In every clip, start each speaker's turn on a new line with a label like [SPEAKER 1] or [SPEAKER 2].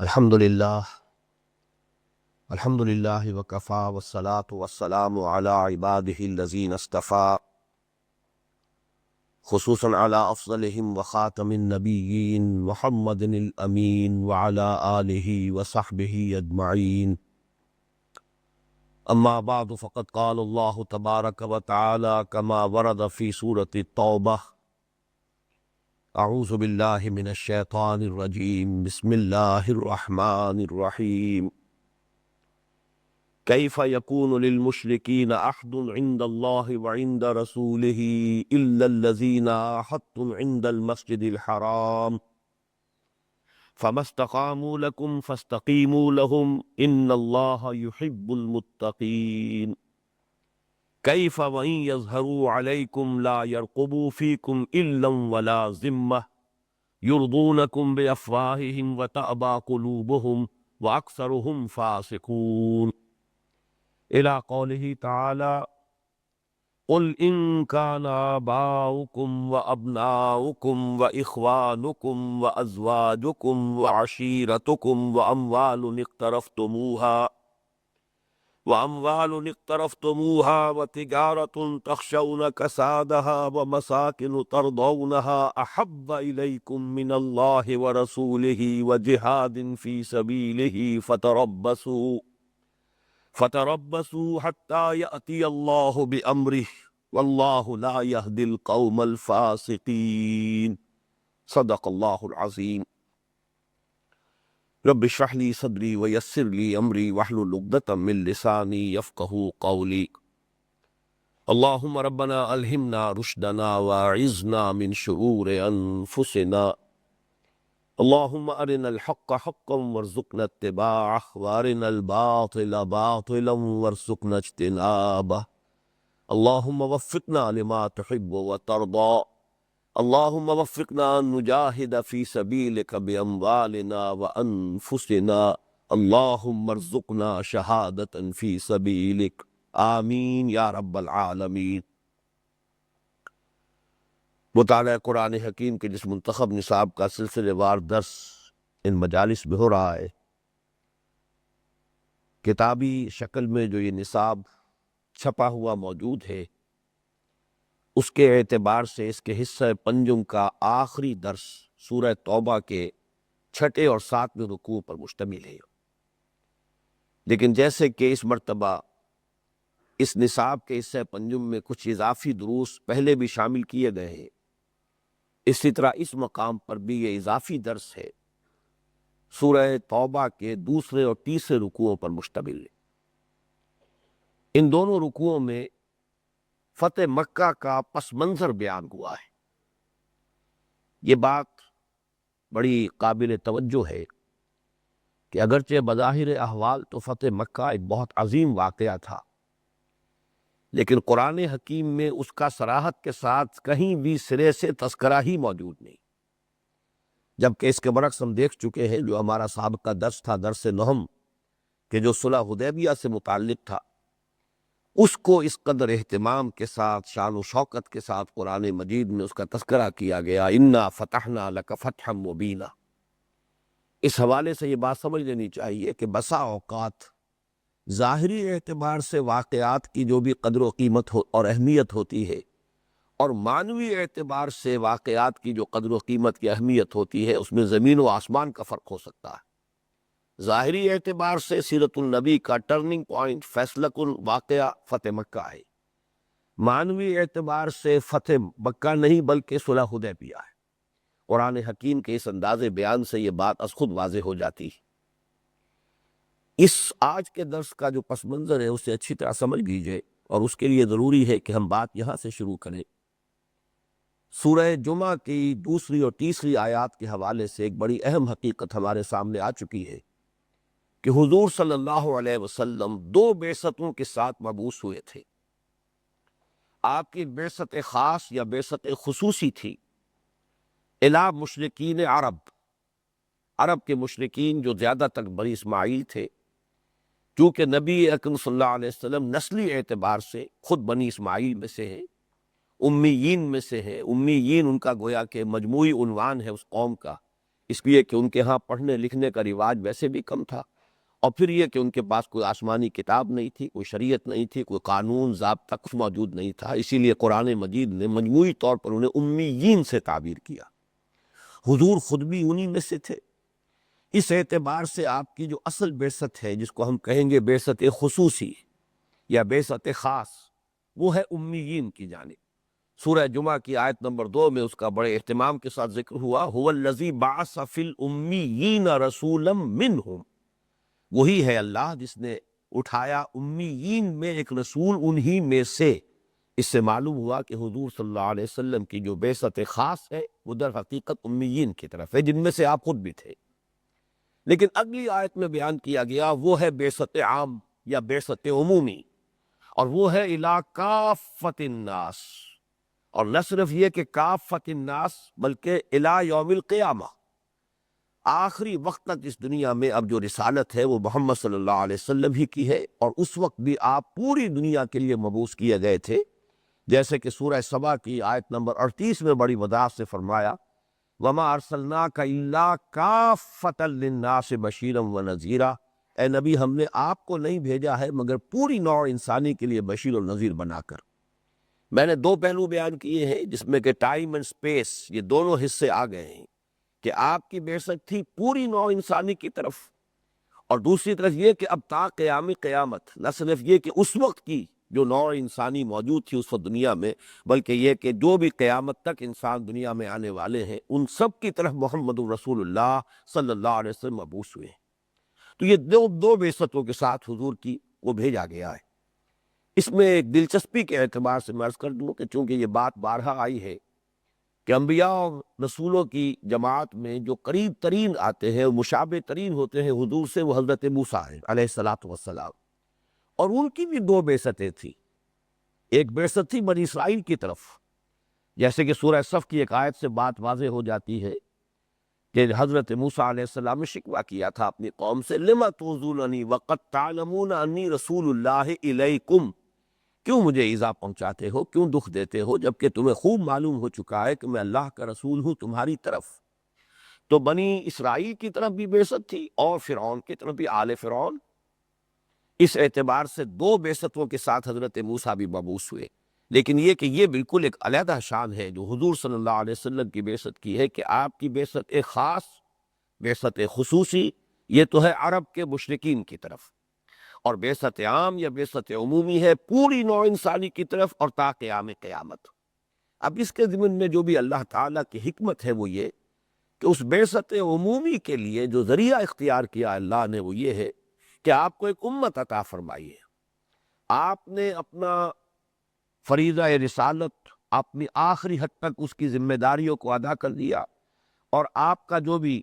[SPEAKER 1] الحمد للہ وکفا والصلاة والسلام علی عبادہ الذین اصطفیٰ خصوصاً علی افضلہم وخاتم النبیین محمد الامین وعلی آلہ وصحبہ اجمعین اما بعد فقد قال اللہ تبارک وتعالی کما ورد فی سورة التوبہ اعوذ باللہ من الشیطان الرجیم بسم اللہ الرحمن الرحیم كيف يكون للمشركين عهد عند الله وعند رسوله إلا الذين عاهدتم عند المسجد الحرام فما استقاموا لكم فاستقيموا لهم إن الله يحب المتقين كيف وإن يظهروا عليكم لا يرقبوا فيكم إلا ولا ذمة يرضونكم بأفواههم وتأبى قلوبهم وأكثرهم فاسقون إلى قوله تعالى قل إن كان آباؤكم وأبناؤكم وإخوانكم وأزواجكم وعشيرتكم وأموال اقترفتموها وتجارة تخشون كسادها ومساكن ترضونها أحب إليكم من الله ورسوله وجهاد في سبيله فتربصوا حتى يأتي الله بأمره والله لا يهدي القوم الفاسقين صدق الله العظيم رب اشرح لي صدري ويسر لي أمري واحلل عقدة من لساني يفقهوا قولي اللهم ربنا ألهمنا رشدنا وأعذنا من شرور أنفسنا اللهم أرنا الحق حقا وارزقنا اتباعه وأرنا الباطل باطلا وارزقنا اجتنابه اللهم وفقنا لما تحب وترضى اللهم وفقنا أن نجاهد في سبيلك بأموالنا وأنفسنا اللهم ارزقنا شهادة في سبيلك آمين يا رب العالمين۔ مطالعہ قرآن حکیم کے جس منتخب نصاب کا سلسلے وار درس ان مجالس میں ہو رہا ہے، کتابی شکل میں جو یہ نصاب چھپا ہوا موجود ہے، اس کے اعتبار سے اس کے حصہ پنجم کا آخری درس سورہ توبہ کے 6 اور 7 رکوع پر مشتمل ہے۔ لیکن جیسے کہ اس مرتبہ اس نصاب کے حصہ پنجم میں کچھ اضافی دروس پہلے بھی شامل کیے گئے ہیں، اسی طرح اس مقام پر بھی یہ اضافی درس ہے، سورہ توبہ کے 2 اور 3 رکوعوں پر مشتمل ہے۔ ان دونوں رکوعوں میں فتح مکہ کا پس منظر بیان ہوا ہے۔ یہ بات بڑی قابل توجہ ہے کہ اگرچہ بظاہر احوال تو فتح مکہ ایک بہت عظیم واقعہ تھا، لیکن قرآن حکیم میں اس کا صراحت کے ساتھ کہیں بھی سرے سے تذکرہ ہی موجود نہیں، جبکہ اس کے برعکس ہم دیکھ چکے ہیں جو ہمارا سابقہ درس تھا، درس نہم، کہ جو صلح حدیبیہ سے متعلق تھا، اس کو اس قدر اہتمام کے ساتھ، شان و شوکت کے ساتھ قرآن مجید میں اس کا تذکرہ کیا گیا، انا فتحنا لک فتحا مبینا۔ اس حوالے سے یہ بات سمجھ لینی چاہیے کہ بسا اوقات ظاہری اعتبار سے واقعات کی جو بھی قدر و قیمت اور اہمیت ہوتی ہے، اور معنوی اعتبار سے واقعات کی جو قدر و قیمت کی اہمیت ہوتی ہے، اس میں زمین و آسمان کا فرق ہو سکتا ہے۔ ظاہری اعتبار سے سیرت النبی کا ٹرننگ پوائنٹ، فیصلہ کن واقعہ فتح مکہ ہے، معنوی اعتبار سے فتح مکہ نہیں بلکہ صلح حدیبیہ ہے۔ قرآن حکیم کے اس انداز بیان سے یہ بات از خود واضح ہو جاتی ہے۔ اس آج کے درس کا جو پس منظر ہے اسے اچھی طرح سمجھ لیجئے، اور اس کے لیے ضروری ہے کہ ہم بات یہاں سے شروع کریں۔ سورہ جمعہ کی 2 اور 3 آیات کے حوالے سے ایک بڑی اہم حقیقت ہمارے سامنے آ چکی ہے کہ حضور صلی اللہ علیہ وسلم 2 بعثتوں کے ساتھ مبعوث ہوئے تھے۔ آپ کی بعثت خاص یا بعثت خصوصی تھی الی مشرکین عرب کے مشرکین جو زیادہ تر بنی اسماعیل تھے، چونکہ نبی اکرم صلی اللہ علیہ وسلم نسلی اعتبار سے خود بنی اسماعیل میں سے ہیں، امیین میں سے ہیں۔ امیین ان کا گویا کہ مجموعی عنوان ہے اس قوم کا اس لیے کہ ان کے ہاں پڑھنے لکھنے کا رواج ویسے بھی کم تھا، اور پھر یہ کہ ان کے پاس کوئی آسمانی کتاب نہیں تھی، کوئی شریعت نہیں تھی، کوئی قانون ضابطہ کچھ موجود نہیں تھا، اسی لیے قرآن مجید نے مجموعی طور پر انہیں امیین سے تعبیر کیا۔ حضور خود بھی انہی میں سے تھے۔ اس اعتبار سے آپ کی جو اصل بعثت ہے، جس کو ہم کہیں گے بعثت خصوصی یا بعثت خاص، وہ ہے امیین کی جانب۔ سورہ جمعہ کی آیت نمبر 2 میں اس کا بڑے اہتمام کے ساتھ ذکر ہوا، هو الذی بعث فی الامیین رسولا منہم، وہی ہے اللہ جس نے اٹھایا امیین میں ایک رسول انہی میں سے۔ اس سے معلوم ہوا کہ حضور صلی اللہ علیہ وسلم کی جو بعثت خاص ہے وہ در حقیقت امیین کی طرف ہے، جن میں سے آپ خود بھی تھے۔ لیکن اگلی آیت میں بیان کیا گیا وہ ہے بعثت عام یا بعثت عمومی، اور وہ ہے الی کافۃ الناس، اور نہ صرف یہ کہ کافۃ الناس بلکہ الی یوم القیامہ، آخری وقت تک اس دنیا میں اب جو رسالت ہے وہ محمد صلی اللہ علیہ وسلم ہی کی ہے، اور اس وقت بھی آپ پوری دنیا کے لیے مبعوث کیے گئے تھے، جیسے کہ سورہ سبا کی آیت نمبر 38 میں بڑی وضاحت سے فرمایا، وَمَا أَرْسَلْنَاكَ إِلَّا كَافَّةً لِلنَّاسِ بَشِيرًا وَنَذِيرًا، اے نبی ہم نے آپ کو نہیں بھیجا ہے مگر پوری نوع انسانی کے لیے بشیر و نذیر بنا کر۔ میں نے 2 پہلو بیان کیے ہیں جس میں کہ ٹائم اینڈ سپیس، یہ دونوں حصے آ گئے ہیں، کہ آپ کی بعثت تھی پوری نوع انسانی کی طرف، اور دوسری طرف یہ کہ اب تا قیام قیامت، نہ صرف یہ کہ اس وقت کی جو نوع انسانی موجود تھی اس وقت دنیا میں، بلکہ یہ کہ جو بھی قیامت تک انسان دنیا میں آنے والے ہیں ان سب کی طرف محمد رسول اللہ صلی اللہ علیہ وسلم مبعوث ہوئے ہیں۔ تو یہ دو بعثتوں کے ساتھ حضور کی وہ بھیجا گیا ہے۔ اس میں ایک دلچسپی کے اعتبار سے میں عرض کر دوں کہ چونکہ یہ بات بارہا آئی ہے کہ انبیاء اور رسولوں کی جماعت میں جو قریب ترین آتے ہیں، مشابہ ترین ہوتے ہیں حضور سے، وہ حضرت موسیٰ ہیں علیہ الصلاۃ والسلام، اور ان کی بھی 2 بعثتیں تھیں۔ ایک بعثت تھی بنی اسرائیل کی طرف، جیسے کہ سورہ صف کی ایک آیت سے بات واضح ہو جاتی ہے کہ حضرت موسیٰ علیہ السلام نے شکوہ کیا تھا اپنی قوم سے، لِمَ تُؤْذُونَنِی وَقَدْ تَعْلَمُونَ أَنِّی رَسُولُ اللَّہِ إِلَيْکُمْ، کیوں مجھے ایذا پہنچاتے ہو، کیوں دکھ دیتے ہو، جبکہ تمہیں خوب معلوم ہو چکا ہے کہ میں اللہ کا رسول ہوں تمہاری طرف۔ تو بنی اسرائیل کی طرف بھی بعثت تھی اور فرعون کی طرف بھی، آل فرعون۔ اس اعتبار سے 2 بعثتوں کے ساتھ حضرت موسیٰ بھی مبعوث ہوئے، لیکن یہ کہ یہ بالکل ایک علیحدہ شان ہے جو حضور صلی اللہ علیہ وسلم کی بعثت کی ہے، کہ آپ کی بعثت ایک خاص، بعثت خصوصی، یہ تو ہے عرب کے مشرکین کی طرف، اور بعثت عام یا بعثت عمومی ہے پوری نوع انسانی کی طرف اور تا قیام قیامت۔ اب اس کے ضمن میں جو بھی اللہ تعالیٰ کی حکمت ہے وہ یہ کہ اس بعثت عمومی کے لیے جو ذریعہ اختیار کیا اللہ نے وہ یہ ہے کہ آپ کو ایک امت عطا فرمائی ہے۔ آپ نے اپنا فریضہ رسالت اپنی آخری حد تک اس کی ذمہ داریوں کو ادا کر دیا، اور آپ کا جو بھی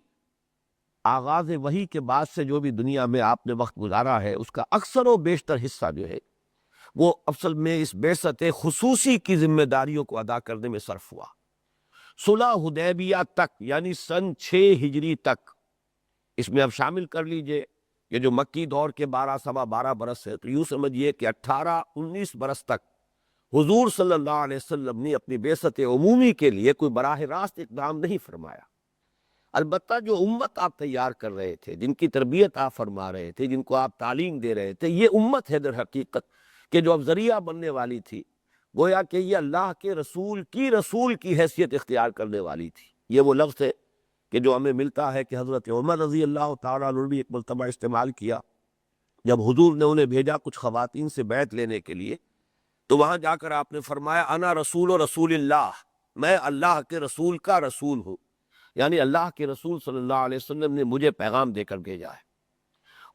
[SPEAKER 1] آغاز وحی کے بعد سے جو بھی دنیا میں آپ نے وقت گزارا ہے اس کا اکثر و بیشتر حصہ جو ہے وہ اصل میں اس بعثت خصوصی کی ذمہ داریوں کو ادا کرنے میں صرف ہوا۔ صلح حدیبیہ تک یعنی سن 6 ہجری تک، اس میں اب شامل کر لیجئے یہ جو مکی دور کے 12 سوا 12 برس ہے، تو یوں سمجھیے کہ 18-19 برس تک حضور صلی اللہ علیہ وسلم نے اپنی بعثت عمومی کے لیے کوئی براہ راست اقدام نہیں فرمایا۔ البتہ جو امت آپ تیار کر رہے تھے، جن کی تربیت آپ فرما رہے تھے، جن کو آپ تعلیم دے رہے تھے، یہ امت ہے در حقیقت کہ جو اب ذریعہ بننے والی تھی، گویا کہ یہ اللہ کے رسول کی حیثیت اختیار کرنے والی تھی۔ یہ وہ لفظ ہے کہ جو ہمیں ملتا ہے کہ حضرت عمر رضی اللہ تعالیٰ عنہ نے بھی ایک مرتبہ استعمال کیا، جب حضور نے انہیں بھیجا کچھ خواتین سے بیعت لینے کے لیے، تو وہاں جا کر آپ نے فرمایا انا رسول اللہ، میں اللہ کے رسول کا رسول ہوں، یعنی اللہ کے رسول صلی اللہ علیہ وسلم نے مجھے پیغام دے کر بھیجا ہے۔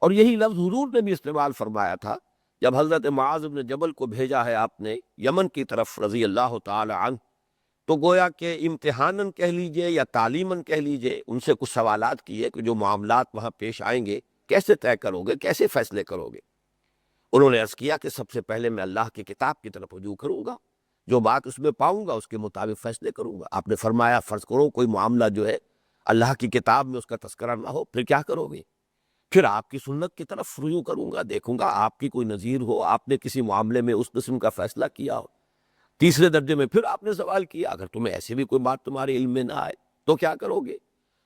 [SPEAKER 1] اور یہی لفظ حضور نے بھی استعمال فرمایا تھا جب حضرت معاذ بن جبل کو بھیجا ہے آپ نے یمن کی طرف رضی اللہ تعالی عنہ، تو گویا کہ امتحاناً کہہ لیجئے یا تعلیماً کہہ لیجئے، ان سے کچھ سوالات کیے کہ جو معاملات وہاں پیش آئیں گے کیسے طے کرو گے، کیسے فیصلے کرو گے۔ انہوں نے عرض کیا کہ سب سے پہلے میں اللہ کی کتاب کی طرف رجوع کروں گا، جو بات اس میں پاؤں گا اس کے مطابق فیصلے کروں گا۔ آپ نے فرمایا فرض کرو کوئی معاملہ جو ہے اللہ کی کتاب میں اس کا تذکرہ نہ ہو، پھر کیا کرو گے؟ پھر آپ کی سنت کی طرف رجوع کروں گا، دیکھوں گا آپ کی کوئی نظیر ہو، آپ نے کسی معاملے میں اس قسم کا فیصلہ کیا ہو۔ تیسرے درجے میں پھر آپ نے سوال کیا اگر تمہیں ایسی بھی کوئی بات تمہارے علم میں نہ آئے تو کیا کرو گے؟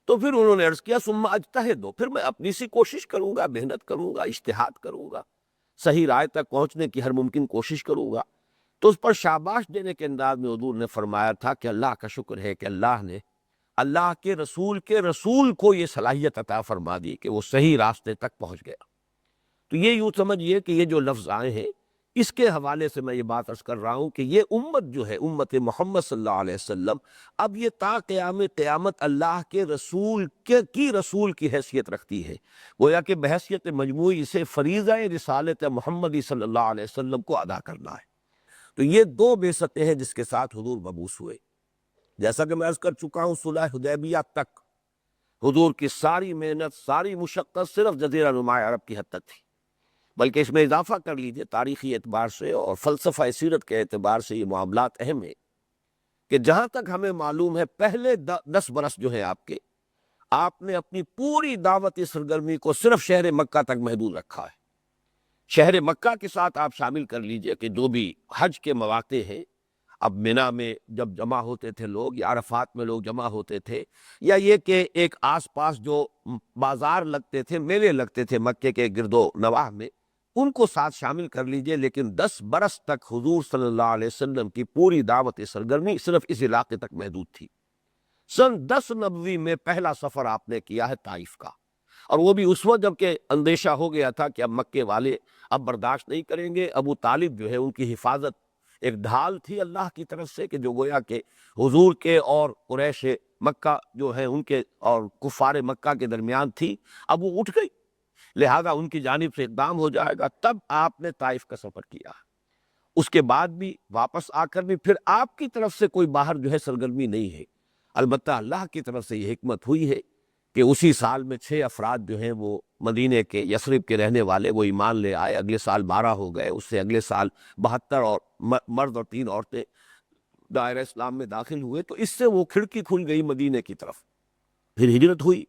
[SPEAKER 1] تو پھر انہوں نے عرض کیا ثم اجتہد، پھر میں اپنی سی کوشش کروں گا، محنت کروں گا، اجتہاد کروں گا، صحیح رائے تک پہنچنے کی ہر ممکن کوشش کروں گا۔ تو اس پر شاباش دینے کے انداز میں حضور نے فرمایا تھا کہ اللہ کا شکر ہے کہ اللہ نے اللہ کے رسول کو یہ صلاحیت عطا فرما دی کہ وہ صحیح راستے تک پہنچ گیا۔ تو یہ یوں سمجھیے کہ یہ جو لفظ آئے ہیں اس کے حوالے سے میں یہ بات عرض کر رہا ہوں کہ یہ امت جو ہے، امت محمد صلی اللہ علیہ وسلم، اب یہ تا قیامت اللہ کے رسول کی حیثیت رکھتی ہے، گویا کہ بحیثیت مجموعی اسے فریضہ رسالت محمدی صلی اللہ علیہ وسلم کو ادا کرنا ہے۔ تو یہ دو بعثتیں ہیں جس کے ساتھ حضور مبعوث ہوئے۔ جیسا کہ میں عرض کر چکا ہوں، صلح حدیبیہ تک حضور کی ساری محنت، ساری مشقت صرف جزیرہ نما عرب کی حد تک تھی، بلکہ اس میں اضافہ کر لیجئے تاریخی اعتبار سے اور فلسفہ سیرت کے اعتبار سے یہ معاملات اہم ہیں کہ جہاں تک ہمیں معلوم ہے پہلے 10 برس جو ہیں آپ نے اپنی پوری دعوتی سرگرمی کو صرف شہر مکہ تک محدود رکھا ہے۔ شہر مکہ کے ساتھ آپ شامل کر لیجئے کہ جو بھی حج کے مواقع ہیں، اب مینا میں جب جمع ہوتے تھے لوگ، یا عرفات میں لوگ جمع ہوتے تھے، یا یہ کہ ایک آس پاس جو بازار لگتے تھے، میلے لگتے تھے مکے کے گرد و نواح میں، ان کو ساتھ شامل کر لیجئے، لیکن 10 برس تک حضور صلی اللہ علیہ وسلم کی پوری دعوت سرگرمی صرف اس علاقے تک محدود تھی۔ سن 10 نبوی میں پہلا سفر آپ نے کیا ہے طائف کا، اور وہ بھی اس وقت جب کہ اندیشہ ہو گیا تھا کہ اب مکے والے اب برداشت نہیں کریں گے۔ ابو طالب جو ہے ان کی حفاظت ایک ڈھال تھی اللہ کی طرف سے کہ جو گویا کہ حضور کے اور قریش مکہ جو ہے ان کے اور کفار مکہ کے درمیان تھی، اب وہ اٹھ گئی، لہذا ان کی جانب سے اقدام ہو جائے گا۔ تب آپ نے طائف کا سفر کیا، اس کے بعد بھی واپس آ کر بھی پھر آپ کی طرف سے کوئی باہر جو ہے سرگرمی نہیں ہے، البتہ اللہ کی طرف سے یہ حکمت ہوئی ہے کہ اسی سال میں 6 افراد جو ہیں وہ مدینے کے یثرب کے رہنے والے وہ ایمان لے آئے، اگلے سال 12 ہو گئے، اس سے اگلے سال 72 اور مرد اور 3 عورتیں دائرہ اسلام میں داخل ہوئے۔ تو اس سے وہ کھڑکی کھل گئی مدینے کی طرف۔ پھر ہجرت ہوئی،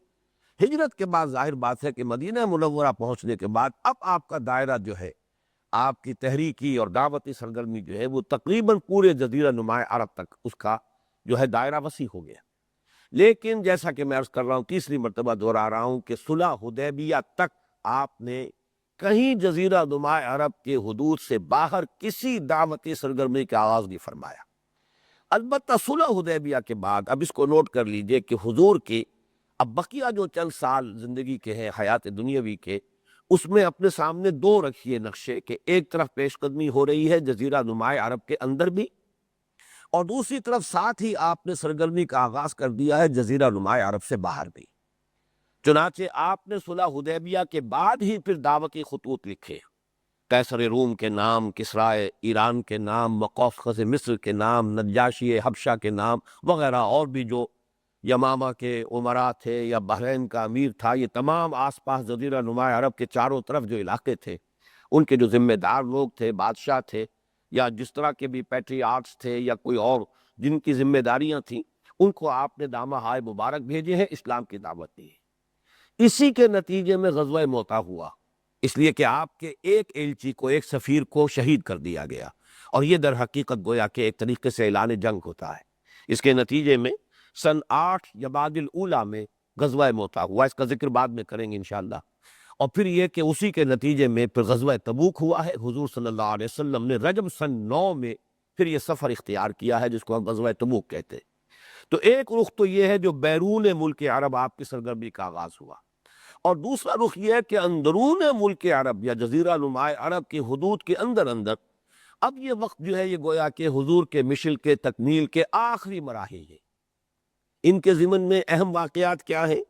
[SPEAKER 1] ہجرت کے بعد ظاہر بات ہے کہ مدینہ منورہ پہنچنے کے بعد اب آپ کا دائرہ جو ہے، آپ کی تحریکی اور دعوتی سرگرمی جو ہے وہ تقریباً پورے جزیرہ نما عرب تک اس کا جو ہے دائرہ وسیع ہو گیا۔ لیکن جیسا کہ میں عرض کر رہا ہوں، تیسری مرتبہ دہرا رہا ہوں کہ صلح حدیبیہ تک آپ نے کہیں جزیرہ نما عرب کے حدود سے باہر کسی دعوتی سرگرمی کا آغاز نہیں فرمایا۔ البتہ صلح حدیبیہ کے بعد اب اس کو نوٹ کر لیجئے کہ حضور کی اب بقیہ جو چند سال زندگی کے ہیں حیات دنیاوی کے، اس میں اپنے سامنے دو رکھیے نقشے کہ ایک طرف پیش قدمی ہو رہی ہے جزیرہ نما عرب کے اندر بھی، اور دوسری طرف ساتھ ہی آپ نے سرگرمی کا آغاز کر دیا ہے جزیرہ نما عرب سے باہر بھی۔ چنانچہ آپ نے صلح حدیبیہ کے بعد ہی پھر دعوتی خطوط لکھے، قیصر روم کے نام، کسرائے ایران کے نام، مقوقس مصر کے نام، نجاشی حبشہ کے نام وغیرہ، اور بھی جو یمامہ کے عمرا تھے یا بحرین کا امیر تھا، یہ تمام آس پاس جزیرہ نما عرب کے چاروں طرف جو علاقے تھے، ان کے جو ذمہ دار لوگ تھے، بادشاہ تھے، یا جس طرح کے بھی پیٹریارٹس تھے یا کوئی اور جن کی ذمہ داریاں تھیں، ان کو آپ نے دامہ ہائے مبارک بھیجے ہیں، اسلام کی دعوت دی ہے۔ اسی کے نتیجے میں غزوہ موطا ہوا، اس لیے کہ آپ کے ایک ایلچی کو، ایک سفیر کو شہید کر دیا گیا، اور یہ در حقیقت گویا کہ ایک طریقے سے اعلان جنگ ہوتا ہے۔ اس کے نتیجے میں سن 8 جمادی الاولیٰ میں غزوہ موطا ہوا، اس کا ذکر بعد میں کریں گے انشاءاللہ۔ اور پھر یہ کہ اسی کے نتیجے میں پھر غزوہ تبوک ہوا ہے، حضور صلی اللہ علیہ وسلم نے رجب سن 9 میں پھر یہ سفر اختیار کیا ہے جس کو ہم غزوہ تبوک کہتے ہیں۔ تو ایک رخ تو یہ ہے جو بیرون ملک عرب آپ کی سرگرمی کا آغاز ہوا، اور دوسرا رخ یہ ہے کہ اندرون ملک عرب یا جزیرہ نما عرب کی حدود کے اندر اب یہ وقت جو ہے یہ گویا کہ حضور کے مشن کے تکمیل کے آخری مراحل ہیں۔ ان کے ضمن میں اہم واقعات کیا ہیں؟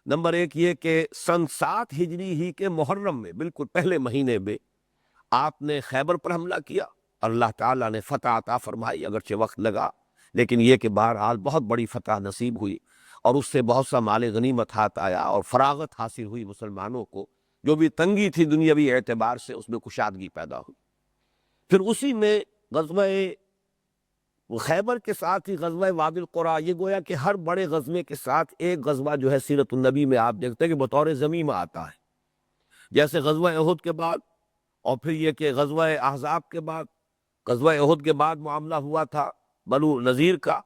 [SPEAKER 1] نمبر 1 یہ کہ سن 7 ہجری ہی کے محرم میں بالکل پہلے مہینے میں آپ نے خیبر پر حملہ کیا، اللہ تعالیٰ نے فتح عطا فرمائی، اگرچہ وقت لگا، لیکن یہ کہ بہرحال بہت بڑی فتح نصیب ہوئی، اور اس سے بہت سا مال غنیمت ہاتھ آیا اور فراغت حاصل ہوئی مسلمانوں کو، جو بھی تنگی تھی دنیاوی اعتبار سے اس میں کشادگی پیدا ہوئی۔ پھر اسی میں غزوہ خیبر کے ساتھ ہی غزوہ وادی القریٰ، یہ گویا کہ ہر بڑے غزوے کے ساتھ ایک غزوہ جو ہے سیرت النبی میں آپ دیکھتے ہیں کہ بطور ضمیمہ آتا ہے، جیسے غزوہ احد کے بعد، اور پھر یہ کہ غزوہ احزاب کے بعد، غزوہ احد کے بعد معاملہ ہوا تھا بنو نذیر کا،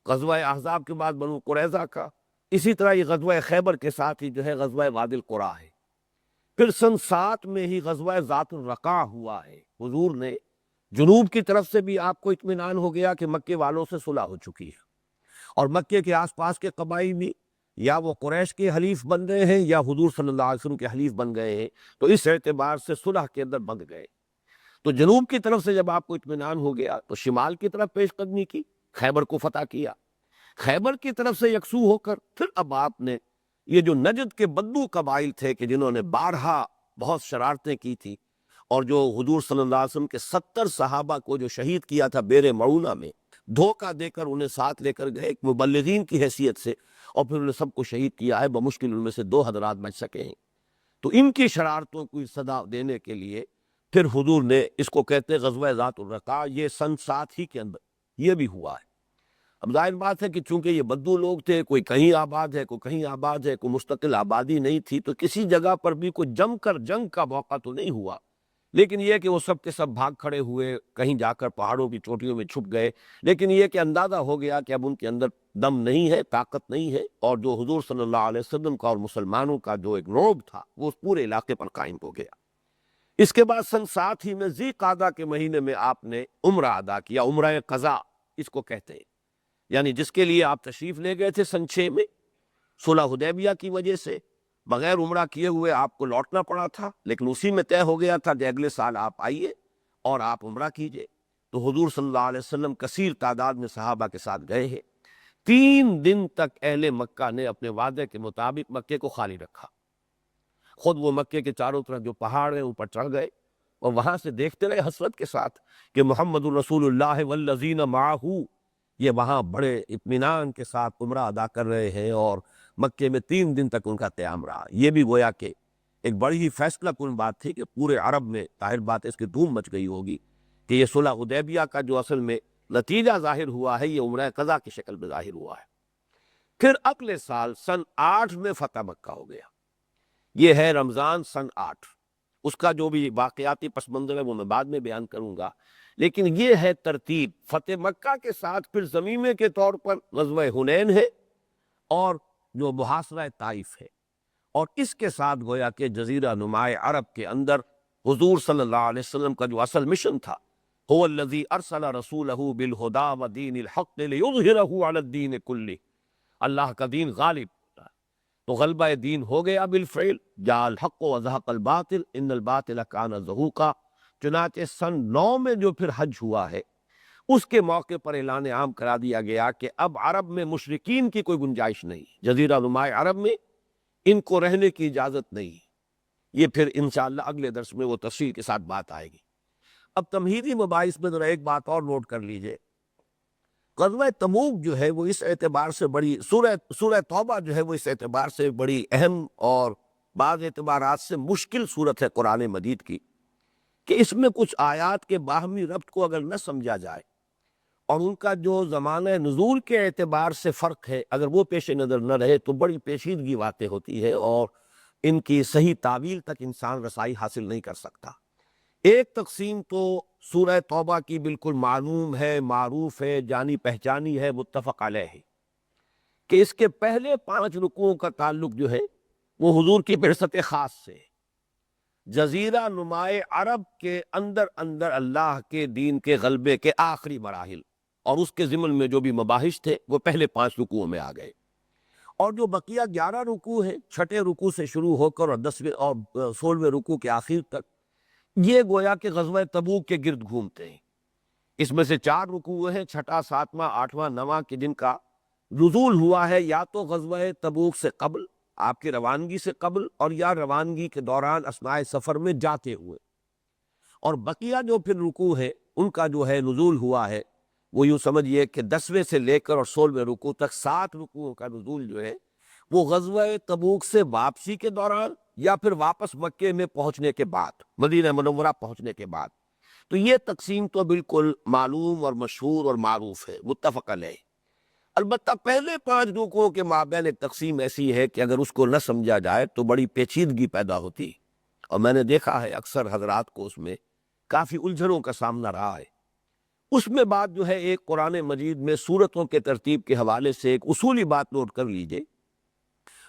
[SPEAKER 1] غزوہ احزاب کے بعد بنو قریظہ کا، اسی طرح یہ غزوہ خیبر کے ساتھ ہی جو ہے غزوہ وادی القریٰ ہے۔ پھر سن 7 میں ہی غزوہ ذات الرقاع ہوا ہے۔ حضور نے جنوب کی طرف سے بھی آپ کو اطمینان ہو گیا کہ مکے والوں سے صلح ہو چکی ہے، اور مکے کے آس پاس کے قبائل بھی یا وہ قریش کے حلیف بن گئے ہیں یا حضور صلی اللہ علیہ وسلم کے حلیف بن گئے ہیں، تو اس اعتبار سے صلح کے اندر بند گئے۔ تو جنوب کی طرف سے جب آپ کو اطمینان ہو گیا تو شمال کی طرف پیش قدمی کی، خیبر کو فتح کیا۔ خیبر کی طرف سے یکسو ہو کر پھر اب آپ نے یہ جو نجد کے بدو قبائل تھے کہ جنہوں نے بارہا بہت شرارتیں کی تھی، اور جو حضور صلی اللہ علیہ وسلم کے 70 صحابہ کو جو شہید کیا تھا بیر معونہ میں، دھوکہ دے کر انہیں ساتھ لے کر گئے ایک مبلغین کی حیثیت سے، اور پھر انہیں سب کو شہید کیا ہے، بمشکل ان میں سے 2 حضرات بچ سکے ہیں۔ تو ان کی شرارتوں کو صدا دینے کے لیے پھر حضور نے اس کو کہتے ہیں غزوہ ذات الرقاع، یہ سن 7 ہی کے اندر یہ بھی ہوا ہے۔ اب ظاہر بات ہے کہ چونکہ یہ بدو لوگ تھے، کوئی کہیں آباد ہے کوئی کہیں آباد ہے، کوئی مستقل آبادی نہیں تھی، تو کسی جگہ پر بھی کوئی جم کر جنگ کا موقع تو نہیں ہوا، لیکن یہ کہ وہ سب کے سب بھاگ کھڑے ہوئے، کہیں جا کر پہاڑوں کی چوٹیوں میں چھپ گئے، لیکن یہ کہ اندازہ ہو گیا کہ اب ان کے اندر دم نہیں ہے، طاقت نہیں ہے، اور جو حضور صلی اللہ علیہ وسلم کا اور مسلمانوں کا جو ایک رعب تھا وہ اس پورے علاقے پر قائم ہو گیا۔ اس کے بعد سن 7 ہی میں ذی قعدہ کے مہینے میں آپ نے عمرہ ادا کیا، عمرہ قضا اس کو کہتے ہیں، یعنی جس کے لیے آپ تشریف لے گئے تھے سن 6 میں، صلح حدیبیہ کی وجہ سے بغیر عمرہ کیے ہوئے آپ کو لوٹنا پڑا تھا، لیکن اسی میں طے ہو گیا تھا کہ اگلے سال آپ آئیے اور آپ عمرہ کیجئے۔ تو حضور صلی اللہ علیہ وسلم کثیر تعداد میں صحابہ کے ساتھ گئے ہیں۔ 3 دن تک اہل مکہ نے اپنے وعدے کے مطابق مکے کو خالی رکھا، خود وہ مکے کے چاروں طرف جو پہاڑ ہیں اوپر چڑھ گئے، اور وہاں سے دیکھتے رہے حسرت کے ساتھ کہ محمد الرسول اللہ والذین معہ، یہ وہاں بڑے اطمینان کے ساتھ عمرہ ادا کر رہے ہیں، اور مکے میں 3 دن تک ان کا قیام رہا۔ یہ بھی گویا کہ ایک بڑی ہی فیصلہ کن بات تھی کہ پورے عرب میں ظاہر بات ہے اس کی دھوم مچ گئی ہوگی کہ یہ صلح حدیبیہ کا جو اصل میں نتیجہ ظاہر ہوا ہے یہ عمرہ قضا کی شکل میں ظاہر ہوا ہے۔ پھر اگلے سال سن 8 میں فتح مکہ ہو گیا، یہ ہے رمضان سن 8۔ اس کا جو بھی واقعاتی پس منظر ہے وہ میں بعد میں بیان کروں گا، لیکن یہ ہے ترتیب۔ فتح مکہ کے ساتھ پھر ضمیمے کے طور پر غزوہ حنین ہے اور جو محاصرہ طائف ہے، اور اس کے ساتھ گویا کہ جزیرہ نماء عرب کے اندر حضور صلی اللہ علیہ وسلم کا جو اصل مشن تھا، هو الذی ارسل رسولہ بالہدی ودین الحق لیظہرہ علی الدین کلہ، اللہ کا دین غالب ہوتا ہے، تو غلبہ دین ہو گیا بالفعل، جاء الحق وزہق الباطل ان الباطل کان زہوقا۔ چنانچہ سن 9 میں جو پھر حج ہوا ہے اس کے موقع پر اعلان عام کرا دیا گیا کہ اب عرب میں مشرکین کی کوئی گنجائش نہیں، جزیرہ نماء عرب میں ان کو رہنے کی اجازت نہیں۔ یہ پھر انشاءاللہ اگلے درس میں وہ تفصیل کے ساتھ بات آئے گی۔ اب تمہیدی مباحث میں ذرا ایک بات اور نوٹ کر لیجئے، غزوہ تبوک جو ہے وہ اس اعتبار سے بڑی سورہ توبہ جو ہے وہ اس اعتبار سے بڑی اہم اور بعض اعتبارات سے مشکل صورت ہے قرآن مجید کی کہ اس میں کچھ آیات کے باہمی ربط کو اگر نہ سمجھا جائے اور ان کا جو زمانہ نزول کے اعتبار سے فرق ہے اگر وہ پیش نظر نہ رہے تو بڑی پیچیدگی واقع ہوتی ہے، اور ان کی صحیح تعویل تک انسان رسائی حاصل نہیں کر سکتا۔ ایک تقسیم تو سورہ توبہ کی بالکل معلوم ہے، معروف ہے، جانی پہچانی ہے، متفق علیہ ہے کہ اس کے پہلے 5 رکوعوں کا تعلق جو ہے وہ حضور کی بعثت خاص سے ہے۔ جزیرہ نماء عرب کے اندر اللہ کے دین کے غلبے کے آخری مراحل اور اس کے ضمن میں جو بھی مباحث تھے وہ پہلے 5 رکوعوں میں آ گئے، اور جو بقیہ 11 رکوع ہیں، 6 رکوع سے شروع ہو کر اور 10ویں اور 16ویں رکوع کے آخر تک، یہ گویا کہ غزوہ تبوک کے گرد گھومتے ہیں۔ اس میں سے 4 رکوع ہیں، 6واں، 7واں، 8واں، 9واں کے جن کا نزول ہوا ہے یا تو غزوہ تبوک سے قبل، آپ کی روانگی سے قبل، اور یا روانگی کے دوران اثناء سفر میں جاتے ہوئے، اور بقیہ جو پھر رکوع ہے ان کا جو ہے نزول ہوا ہے وہ یوں سمجھیے کہ 10ویں سے لے کر اور 16ویں رکوع تک 7 رکوعوں کا نزول جو ہے وہ غزوہ تبوک سے واپسی کے دوران یا پھر واپس مکے میں پہنچنے کے بعد، مدینہ منورہ پہنچنے کے بعد۔ تو یہ تقسیم تو بالکل معلوم اور مشہور اور معروف ہے، متفق علیہ۔ البتہ پہلے 5 رکوعوں کے مابین ایک تقسیم ایسی ہے کہ اگر اس کو نہ سمجھا جائے تو بڑی پیچیدگی پیدا ہوتی، اور میں نے دیکھا ہے اکثر حضرات کو اس میں کافی الجھنوں کا سامنا رہا ہے۔ اس میں بات جو ہے ایک قرآن مجید میں سورتوں کے ترتیب کے حوالے سے ایک اصولی بات نوٹ کر لیجئے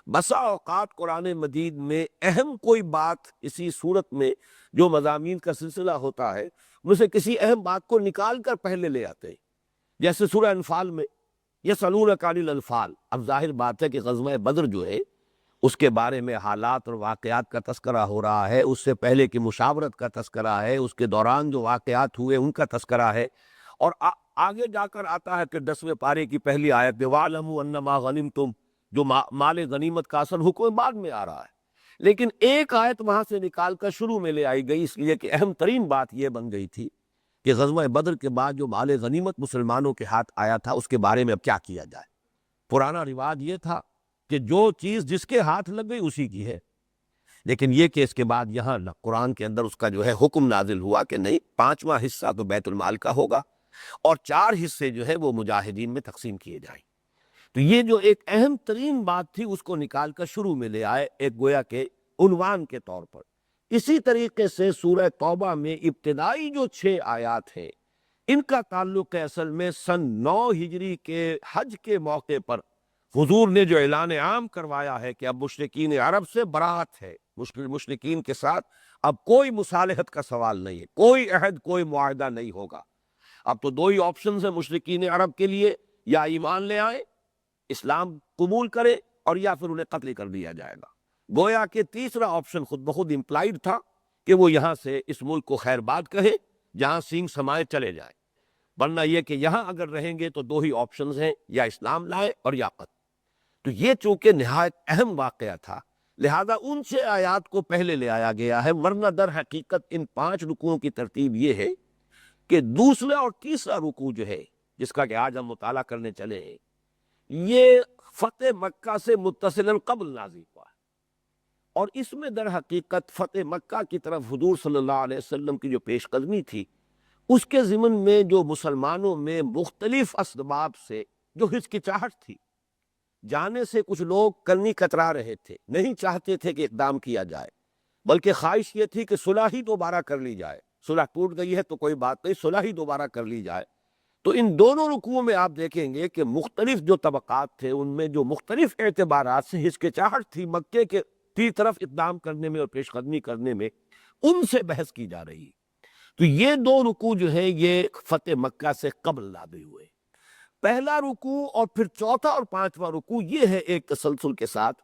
[SPEAKER 1] بسا اوقات قرآن مجید میں اہم کوئی بات اسی صورت میں جو مضامین کا سلسلہ ہوتا ہے ان سے کسی اہم بات کو نکال کر پہلے لے آتے ہیں، جیسے سورہ انفال میں یسألونک عن الانفال۔ اب ظاہر بات ہے کہ غزوہ بدر جو ہے اس کے بارے میں حالات اور واقعات کا تذکرہ ہو رہا ہے، اس سے پہلے کی مشاورت کا تذکرہ ہے، اس کے دوران جو واقعات ہوئے ان کا تذکرہ ہے، اور آگے جا کر آتا ہے کہ 10ویں پارے کی پہلی آیت وَاعْلَمُوا أَنَّمَا غَنِمْتُمْ، جو مال غنیمت کا اصل حکم بعد میں آ رہا ہے، لیکن ایک آیت وہاں سے نکال کر شروع میں لے آئی گئی، اس لیے کہ اہم ترین بات یہ بن گئی تھی کہ غزوہ بدر کے بعد جو مال غنیمت مسلمانوں کے ہاتھ آیا تھا اس کے بارے میں اب کیا کیا جائے۔ پرانا رواج یہ تھا کہ جو چیز جس کے ہاتھ لگ گئی اسی کی ہے، لیکن یہ کہ اس کے بعد یہاں قرآن کے اندر اس کا جو ہے حکم نازل ہوا کہ نہیں، 5واں حصہ تو بیت المال کا ہوگا اور 4 حصے جو ہے وہ مجاہدین میں تقسیم کیے جائیں۔ تو یہ جو ایک اہم ترین بات تھی اس کو نکال کر شروع میں لے آئے، ایک گویا کے عنوان کے طور پر۔ اسی طریقے سے سورہ توبہ میں ابتدائی جو 6 آیات ہیں ان کا تعلق ہے اصل میں سن 9 ہجری کے حج کے موقع پر حضور نے جو اعلان عام کروایا ہے کہ اب مشرکین عرب سے برات ہے، مشرکین کے ساتھ اب کوئی مصالحت کا سوال نہیں ہے، کوئی عہد کوئی معاہدہ نہیں ہوگا۔ اب تو 2 ہی آپشنز ہیں مشرکین عرب کے لیے، یا ایمان لے آئیں، اسلام قبول کرے، اور یا پھر انہیں قتل کر دیا جائے گا۔ گویا کہ تیسرا آپشن خود بخود امپلائیڈ تھا کہ وہ یہاں سے اس ملک کو خیر باد کہے، جہاں سینگ سمائے چلے جائیں، ورنہ یہ کہ یہاں اگر رہیں گے تو 2 ہی آپشنز ہیں، یا اسلام لائے اور یا قتل۔ تو یہ چونکہ نہایت اہم واقعہ تھا لہذا ان 6 آیات کو پہلے لے آیا گیا ہے، ورنہ در حقیقت ان 5 رکوعوں کی ترتیب یہ ہے کہ دوسرا اور تیسرا رکوع جو ہے جس کا کہ آج ہم مطالعہ کرنے چلے ہیں، یہ فتح مکہ سے متصلاً قبل نازل ہوا ہے، اور اس میں در حقیقت فتح مکہ کی طرف حضور صلی اللہ علیہ وسلم کی جو پیش قدمی تھی اس کے ضمن میں جو مسلمانوں میں مختلف اسباب سے جو ہچکچاہٹ تھی، جانے سے کچھ لوگ کنی کترا رہے تھے، نہیں چاہتے تھے کہ اقدام کیا جائے، بلکہ خواہش یہ تھی کہ صلح ہی دوبارہ کر لی جائے، صلح ٹوٹ گئی ہے تو کوئی بات نہیں، صلح ہی دوبارہ کر لی جائے۔ تو ان دونوں رکوعوں میں آپ دیکھیں گے کہ مختلف جو طبقات تھے ان میں جو مختلف اعتبارات سے ہچکچاہٹ تھی مکے کی طرف اقدام کرنے میں اور پیش قدمی کرنے میں، ان سے بحث کی جا رہی ہے۔ تو یہ 2 رکوع جو ہیں یہ فتح مکہ سے قبل نازل ہوئے۔ پہلا رکوع اور پھر چوتھا اور 5واں رکوع یہ ہے ایک تسلسل کے ساتھ،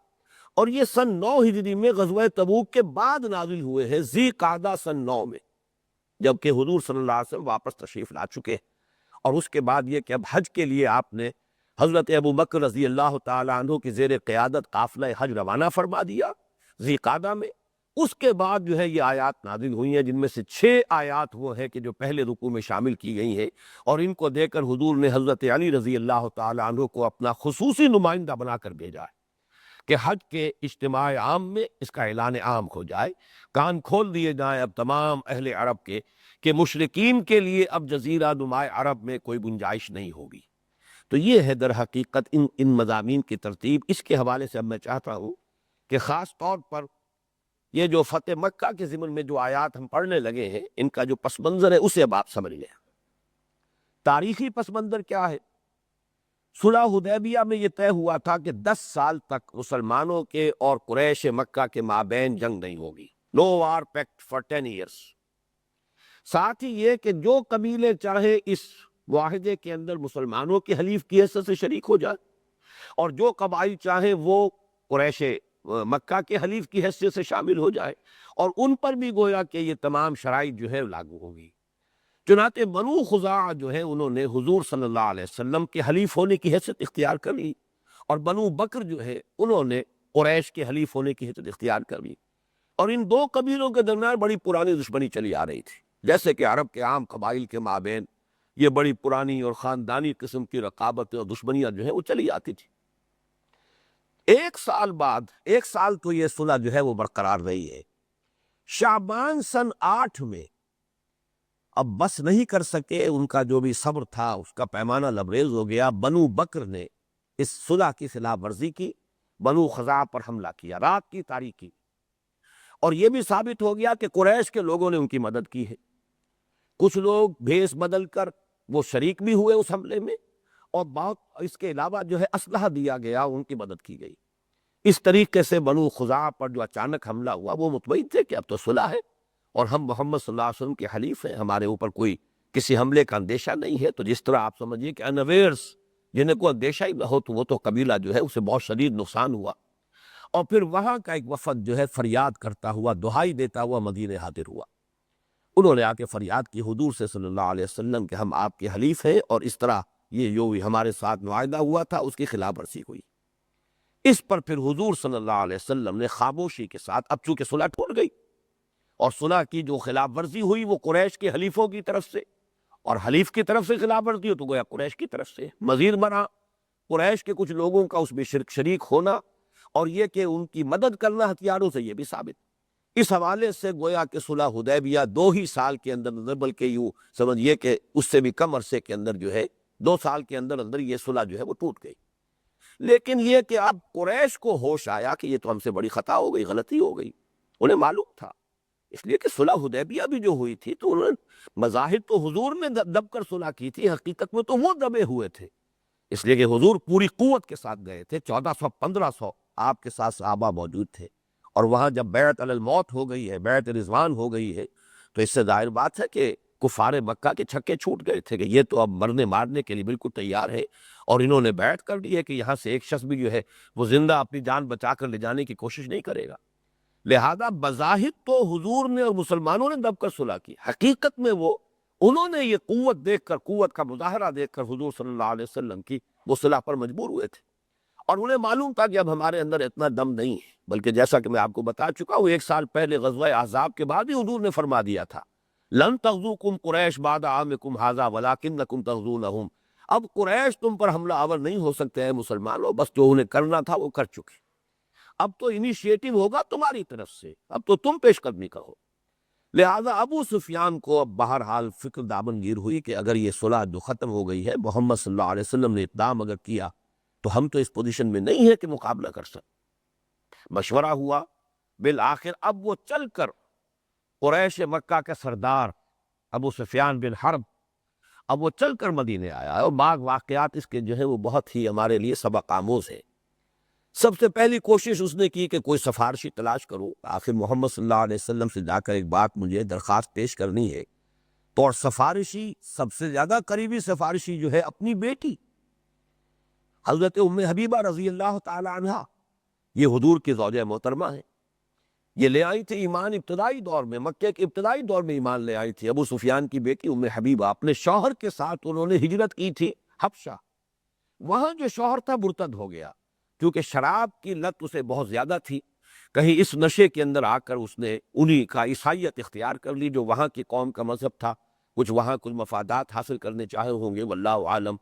[SPEAKER 1] اور یہ سن 9 ہجری میں غزوہ تبوک کے بعد نازل ہوئے ہیں، ذی قعدہ سن 9 میں، جبکہ حضور صلی اللہ علیہ وسلم واپس تشریف لا چکے ہیں، اور اس کے بعد یہ کہ اب حج کے لیے آپ نے حضرت ابو بکر رضی اللہ تعالیٰ عنہ کی زیر قیادت قافلہ حج روانہ فرما دیا ذی قعدہ میں۔ اس کے بعد جو ہے یہ آیات نازل ہوئی ہیں، جن میں سے 6 آیات وہ ہیں کہ جو پہلے رکوع میں شامل کی گئی ہیں، اور ان کو دے کر حضور نے حضرت علی رضی اللہ تعالیٰ عنہ کو اپنا خصوصی نمائندہ بنا کر بھیجا ہے کہ حج کے اجتماع عام میں اس کا اعلان عام ہو جائے، کان کھول دیے جائیں اب تمام اہل عرب کے کہ مشرکین کے لیے اب جزیرہ نماء عرب میں کوئی گنجائش نہیں ہوگی۔ تو یہ ہے در حقیقت ان مضامین کی ترتیب۔ اس کے حوالے سے اب میں چاہتا ہوں کہ خاص طور پر یہ جو فتح مکہ کے ضمن میں جو آیات ہم پڑھنے لگے ہیں ان کا جو پس منظر ہے اسے اب آپ سمجھ لیں۔ تاریخی پس منظر کیا ہے؟ صلح حدیبیہ میں یہ طے ہوا تھا کہ 10 سال تک مسلمانوں کے اور قریش مکہ کے مابین جنگ نہیں ہوگی، نو وار پیکٹ فار 10 ایئرس۔ ساتھ ہی یہ کہ جو قبیلے چاہے اس معاہدے کے اندر مسلمانوں کے حلیف کی حیثیت سے شریک ہو جائے، اور جو قبائل چاہیں وہ قریش مکہ کے حلیف کی حیثیت سے شامل ہو جائے، اور ان پر بھی گویا کہ یہ تمام شرائط جو ہے لاگو ہوگی۔ چنانچہ بنو خزاعہ جو ہے انہوں نے حضور صلی اللہ علیہ وسلم کے حلیف ہونے کی حیثیت اختیار کر لی، اور بنو بکر جو ہے انہوں نے قریش کے حلیف ہونے کی حیثیت اختیار کر لی، اور ان 2 قبیلوں کے درمیان بڑی پرانی دشمنی چلی آ رہی تھی، جیسے کہ عرب کے عام قبائل کے مابین یہ بڑی پرانی اور خاندانی قسم کی رقابت اور دشمنیاں جو ہیں وہ چلی آتی تھی۔ 1 سال بعد، 1 سال تو یہ صلح جو ہے وہ برقرار رہی ہے۔ شعبان سن 8 میں اب بس نہیں کر سکے، ان کا جو بھی صبر تھا اس کا پیمانہ لبریز ہو گیا، بنو بکر نے اس صلح کی خلاف ورزی کی، بنو خزاعہ پر حملہ کیا رات کی تاریکی، اور یہ بھی ثابت ہو گیا کہ قریش کے لوگوں نے ان کی مدد کی ہے۔ کچھ لوگ بھیس بدل کر وہ شریک بھی ہوئے اس حملے میں، اور بہت اس کے علاوہ جو ہے اسلحہ دیا گیا، ان کی مدد کی گئی۔ اس طریقے سے بنو خزاعہ پر جو اچانک حملہ ہوا وہ مطمئن تھے کہ اب تو صلح ہے اور ہم محمد صلی اللہ علیہ وسلم کے حلیف ہیں، ہمارے اوپر کوئی کسی حملے کا اندیشہ نہیں ہے۔ تو جس طرح آپ سمجھیے کہ انویئرس جنہیں کوئی اندیشہ ہی نہ ہو، تو وہ تو قبیلہ جو ہے اسے بہت شدید نقصان ہوا، اور پھر وہاں کا ایک وفد جو ہے فریاد کرتا ہوا، دہائی دیتا ہوا مدینے حاضر ہوا۔ انہوں نے آ کے فریاد کی حضور سے صلی اللہ علیہ وسلم کہ ہم آپ کے حلیف ہیں، اور اس طرح یہ جو ہمارے ساتھ معاہدہ ہوا تھا اس کی خلاف ورزی ہوئی۔ اس پر پھر حضور صلی اللہ علیہ وسلم نے خاموشی کے ساتھ، اب چونکہ صلح ٹوٹ گئی اور صلح کی جو خلاف ورزی ہوئی وہ قریش کے حلیفوں کی طرف سے، اور حلیف کی طرف سے خلاف ورزی ہو تو گویا قریش کی طرف سے، مزید برآں قریش کے کچھ لوگوں کا اس میں شریک ہونا اور یہ کہ ان کی مدد کرنا ہتھیاروں سے، یہ بھی ثابت۔ اس حوالے سے گویا کہ صلح حدیبیہ 2 ہی سال کے اندر، بلکہ یوں سمجھیے کہ اس سے بھی کم عرصے کے اندر جو ہے 2 سال کے اندر یہ صلح جو ہے وہ ٹوٹ گئی۔ لیکن یہ کہ اب قریش کو ہوش آیا کہ یہ تو ہم سے بڑی خطا ہو گئی، غلطی ہو گئی، انہیں معلوم تھا، اس لیے کہ صلح حدیبیہ بھی جو ہوئی تھی تو انہوں نے مظاہر تو حضور نے دب کر صلح کی تھی، حقیقت میں تو وہ دبے ہوئے تھے، اس لیے کہ حضور پوری قوت کے ساتھ گئے تھے، 1400-1500 آپ کے ساتھ صحابہ موجود تھے، اور وہاں جب بیعت علی الموت ہو گئی ہے، بیعت رضوان ہو گئی ہے، تو اس سے ظاہر بات ہے کہ کفار مکہ کے چھکے چھوٹ گئے تھے کہ یہ تو اب مرنے مارنے کے لیے بالکل تیار ہے، اور انہوں نے بیعت کر دی ہے کہ یہاں سے ایک شخص بھی جو ہے وہ زندہ اپنی جان بچا کر لے جانے کی کوشش نہیں کرے گا۔ لہذا بظاہر تو حضور نے اور مسلمانوں نے دب کر صلح کی، حقیقت میں انہوں نے یہ قوت دیکھ کر، قوت کا مظاہرہ دیکھ کر حضور صلی اللہ علیہ وسلم کی وہ صلح پر مجبور ہوئے تھے، اور انہیں معلوم تھا کہ اب ہمارے اندر اتنا دم نہیں ہے، بلکہ جیسا کہ میں آپ کو بتا چکا ہوں 1 سال پہلے غزوہ احزاب کے بعد ہی حضور نے فرما دیا تھا لن تغزوکم قریش بعد عامکم ھذا ولکنکم تغزونہم، اب قریش تم پر حملہ آور نہیں ہو سکتے ہیں مسلمانوں، بس جو انہیں کرنا تھا وہ کر چکے، اب تو انیشیٹو ہوگا تمہاری طرف سے، اب تو تم پیش قدمی کرو۔ لہذا ابو سفیان کو اب بہرحال فکر دامنگیر ہوئی کہ اگر یہ صلح جو ختم ہو گئی ہے، محمد صلی اللہ علیہ وسلم نے اقدام اگر کیا تو ہم تو اس پوزیشن میں نہیں ہے کہ مقابلہ کر سکیں۔ مشورہ ہوا، بالآخر اب وہ چل کر قریش مکہ کا سردار ابو سفیان بن حرب اب وہ چل کر مدینے آیا، اور بعض واقعات اس کے جو ہے وہ بہت ہی ہمارے لیے سبق آموز ہے۔ سب سے پہلی کوشش اس نے کی کہ کوئی سفارشی تلاش کرو، آخر محمد صلی اللہ علیہ وسلم سے جا کر ایک بات مجھے درخواست پیش کرنی ہے، تو اور سفارشی سب سے زیادہ قریبی سفارشی جو ہے اپنی بیٹی حضرت ام حبیبہ رضی اللہ تعالی عنہ، یہ حضور کی زوجہ محترمہ ہے، یہ لے آئی تھی ایمان ابتدائی دور میں، مکہ کے ابتدائی دور میں ایمان لے آئی تھی، ابو سفیان کی بیٹی ام حبیبہ، اپنے شوہر کے ساتھ انہوں نے ہجرت کی تھی حبشہ، وہاں جو شوہر تھا مرتد ہو گیا، کیونکہ شراب کی لت اسے بہت زیادہ تھی، کہیں اس نشے کے اندر آ کر اس نے انہی کا عیسائیت اختیار کر لی جو وہاں کی قوم کا مذہب تھا، کچھ وہاں کچھ مفادات حاصل کرنے چاہے ہوں گے واللہ عالم،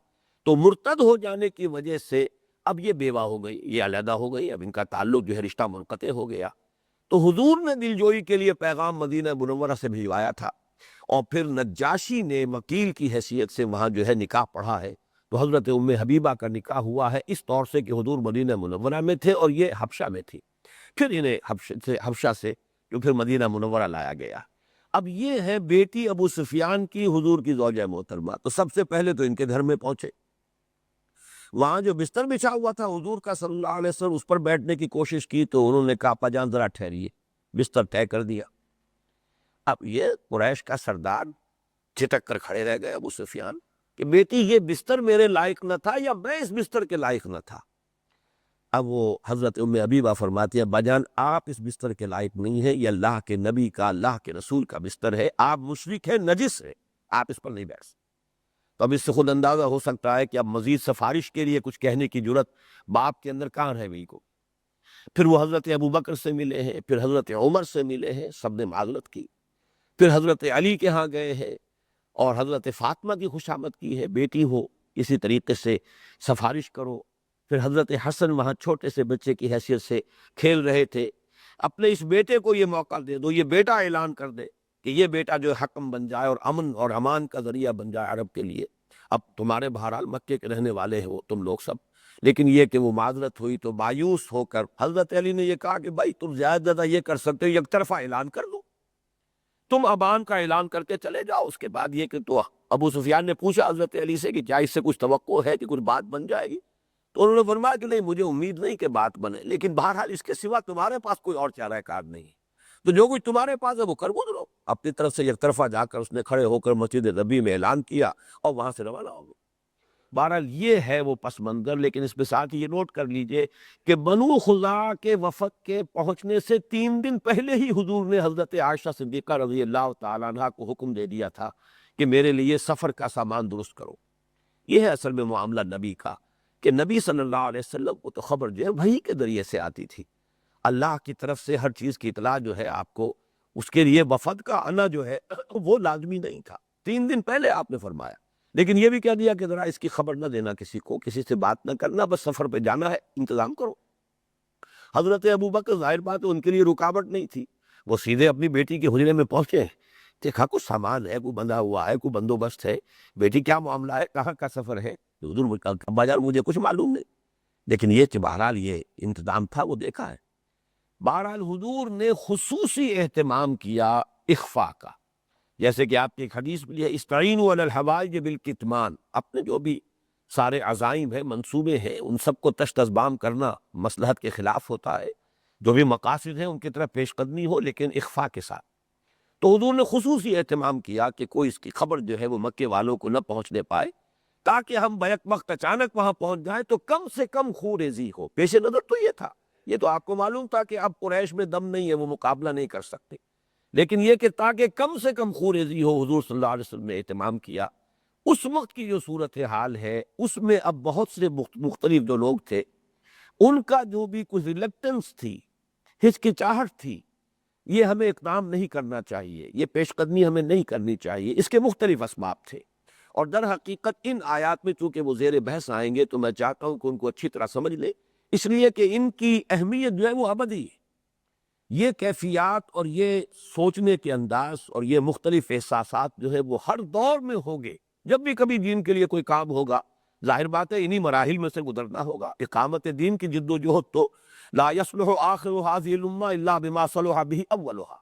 [SPEAKER 1] تو مرتد ہو جانے کی وجہ سے اب یہ بیوہ ہو گئی، یہ علیحدہ ہو گئی، اب ان کا تعلق جو ہے رشتہ منقطع ہو گیا۔ تو حضور نے دل جوئی کے لیے پیغام مدینہ منورہ سے بھجوایا تھا، اور پھر نجاشی نے وکیل کی حیثیت سے وہاں جو ہے نکاح پڑھا ہے، تو حضرت ام حبیبہ کا نکاح ہوا ہے اس طور سے کہ حضور مدینہ منورہ میں تھے اور یہ حبشہ میں تھی، پھر انہیں حبشہ سے جو پھر مدینہ منورہ لایا گیا۔ اب یہ ہے بیٹی ابو سفیان کی حضور کی زوجہ محترمہ، تو سب سے پہلے تو ان کے گھر میں پہنچے، وہاں جو بستر بچھا ہوا تھا حضور کا صلی اللہ علیہ وسلم، اس پر بیٹھنے کی کوشش کی تو انہوں نے کہا اپا جان ذرا ٹھہریے، بستر طے کر دیا۔ اب یہ قریش کا سردار چٹک کر کھڑے رہ گئے ابو سفیان کہ بیٹی یہ بستر میرے لائق نہ تھا یا میں اس بستر کے لائق نہ تھا؟ اب وہ حضرت ام حبیبہ فرماتی ہے باجان آپ اس بستر کے لائق نہیں ہیں، یہ اللہ کے نبی کا، اللہ کے رسول کا بستر ہے، آپ مشرک ہیں، نجس ہیں، آپ اس پر نہیں بیٹھ سکتے۔ تو اب اس سے خود اندازہ ہو سکتا ہے کہ اب مزید سفارش کے لیے کچھ کہنے کی جرت باپ کے اندر کہاں ہے بھی کو۔ پھر وہ حضرت ابوبکر سے ملے ہیں، پھر حضرت عمر سے ملے ہیں، سب نے معذرت کی، پھر حضرت علی کے ہاں گئے ہیں اور حضرت فاطمہ کی خوشامد کی ہے، بیٹی ہو اسی طریقے سے سفارش کرو۔ پھر حضرت حسن وہاں چھوٹے سے بچے کی حیثیت سے کھیل رہے تھے، اپنے اس بیٹے کو یہ موقع دے دو، یہ بیٹا اعلان کر دے کہ یہ بیٹا جو حکم بن جائے اور امن اور امان کا ذریعہ بن جائے عرب کے لیے۔ اب تمہارے بہرحال مکے کے رہنے والے ہو تم لوگ سب، لیکن یہ کہ وہ معذرت ہوئی تو مایوس ہو کر حضرت علی نے یہ کہا کہ بھائی تم زیادہ زیادہ یہ کر سکتے ہو، یک طرفہ اعلان کر دو، تم ابان کا اعلان کر کے چلے جاؤ۔ اس کے بعد یہ کہ تو ابو سفیان نے پوچھا حضرت علی سے کہ کیا اس سے کچھ توقع ہے کہ کچھ بات بن جائے گی؟ تو انہوں نے فرمایا کہ نہیں، مجھے امید نہیں کہ بات بنے، لیکن بہرحال اس کے سوا تمہارے پاس کوئی اور چارہ کار نہیں ہے، تو جو کچھ تمہارے پاس ہے وہ کر گزرو۔ اپنی طرف سے یک طرفہ جا کر اس نے کھڑے ہو کر مسجد نبی میں اعلان کیا اور وہاں سے روانہ ہو گئے۔ بہرحال یہ ہے وہ پس منظر، لیکن اس میں ساتھ یہ نوٹ کر لیجئے کہ بنو خزاعہ کے وفد کے پہنچنے سے 3 دن پہلے ہی حضور نے حضرت عائشہ صدیقہ رضی اللہ تعالیٰ عنہا کو حکم دے دیا تھا کہ میرے لیے سفر کا سامان درست کرو۔ یہ ہے اصل میں معاملہ نبی کا، کہ نبی صلی اللہ علیہ وسلم کو تو خبر جو ہے وحی کے ذریعے سے آتی تھی، اللہ کی طرف سے ہر چیز کی اطلاع جو ہے آپ کو، اس کے لیے وفد کا آنا جو ہے وہ لازمی نہیں تھا۔ 3 دن پہلے آپ نے فرمایا، لیکن یہ بھی کہہ دیا کہ ذرا اس کی خبر نہ دینا کسی کو، کسی سے بات نہ کرنا، بس سفر پہ جانا ہے، انتظام کرو۔ حضرت ابوبکر ظاہر بات ہے ان کے لیے رکاوٹ نہیں تھی، وہ سیدھے اپنی بیٹی کے حجرے میں پہنچے، دیکھا کچھ سامان ہے، کوئی بندھا ہوا ہے، کوئی بندوبست ہے، بیٹی کیا معاملہ ہے، کہاں کا سفر ہے؟ حضور ابا جان مجھے کچھ معلوم نہیں، لیکن یہ کہ بہرحال یہ انتظام تھا وہ دیکھا ہے۔ بہرحال حضور نے خصوصی اہتمام کیا اخفاء کا، جیسے کہ آپ کی ایک حدیث بھی ہے، استعینوا علی الحوائج بالکتمان، اپنے جو بھی سارے عزائم ہیں، منصوبے ہیں، ان سب کو تشت ازبام کرنا مصلحت کے خلاف ہوتا ہے، جو بھی مقاصد ہیں ان کی طرف پیش قدمی ہو لیکن اخفاء کے ساتھ۔ تو حضور نے خصوصی اہتمام کیا کہ کوئی اس کی خبر جو ہے وہ مکے والوں کو نہ پہنچنے پائے، تاکہ ہم بیک وقت اچانک وہاں پہنچ جائیں تو کم سے کم خونریزی ہو۔ پیش نظر تو یہ تھا، یہ تو آپ کو معلوم تھا کہ اب قریش میں دم نہیں ہے، وہ مقابلہ نہیں کر سکتے، لیکن یہ کہ تاکہ کم سے کم خونریزی ہو، حضور صلی اللہ علیہ وسلم نے اہتمام کیا۔ اس وقت کی جو صورتحال ہے اس میں اب بہت سے مختلف جو لوگ تھے، ان کا جو بھی کچھ ریلیکٹنس تھی، ہچکچاہٹ تھی، یہ ہمیں اقدام نہیں کرنا چاہیے، یہ پیش قدمی ہمیں نہیں کرنی چاہیے، اس کے مختلف اسباب تھے۔ اور در حقیقت ان آیات میں چونکہ وہ زیر بحث آئیں گے تو میں چاہتا ہوں کہ ان کو اچھی طرح سمجھ لیں، اس لیے کہ ان کی اہمیت جو ہے وہ ابدی ہے۔ یہ کیفیات اور یہ سوچنے کے انداز اور یہ مختلف احساسات جو ہے وہ ہر دور میں ہوں گے۔ جب بھی کبھی دین کے لیے کوئی کام ہوگا، ظاہر بات ہے انہی مراحل میں سے گزرنا ہوگا۔ اقامت دین کی جد و جہد تو لا يصلح آخر هذه الامہ الا بما صلح به اولها،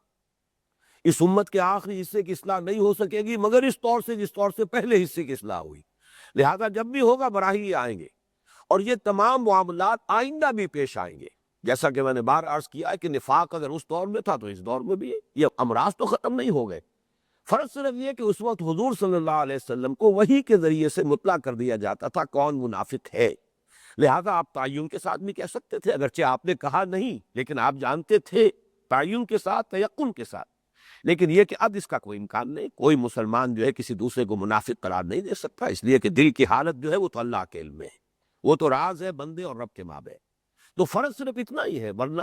[SPEAKER 1] اس امت کے آخری حصے کی اصلاح نہیں ہو سکے گی مگر اس طور سے جس طور سے پہلے حصے کی اصلاح ہوئی، لہذا جب بھی ہوگا مراحل یہ آئیں گے، اور یہ تمام معاملات آئندہ بھی پیش آئیں گے۔ جیسا کہ میں نے بار عرض کیا ہے کہ نفاق اگر اس دور میں تھا تو اس دور میں بھی ہے، یہ امراض تو ختم نہیں ہو گئے، فرق صرف یہ کہ اس وقت حضور صلی اللہ علیہ وسلم کو وحی کے ذریعے سے مطلع کر دیا جاتا تھا کون منافق ہے، لہذا آپ تعین کے ساتھ بھی کہہ سکتے تھے، اگرچہ آپ نے کہا نہیں لیکن آپ جانتے تھے، تعین کے ساتھ، تیقن کے ساتھ۔ لیکن یہ کہ اب اس کا کوئی امکان نہیں، کوئی مسلمان جو ہے کسی دوسرے کو منافق قرار نہیں دے سکتا، اس لیے کہ دل کی حالت جو ہے وہ تو اللہ کے علم میں ہے، وہ تو راز ہے بندے اور رب کے مابین۔ تو فرق صرف اتنا ہی ہے، ورنہ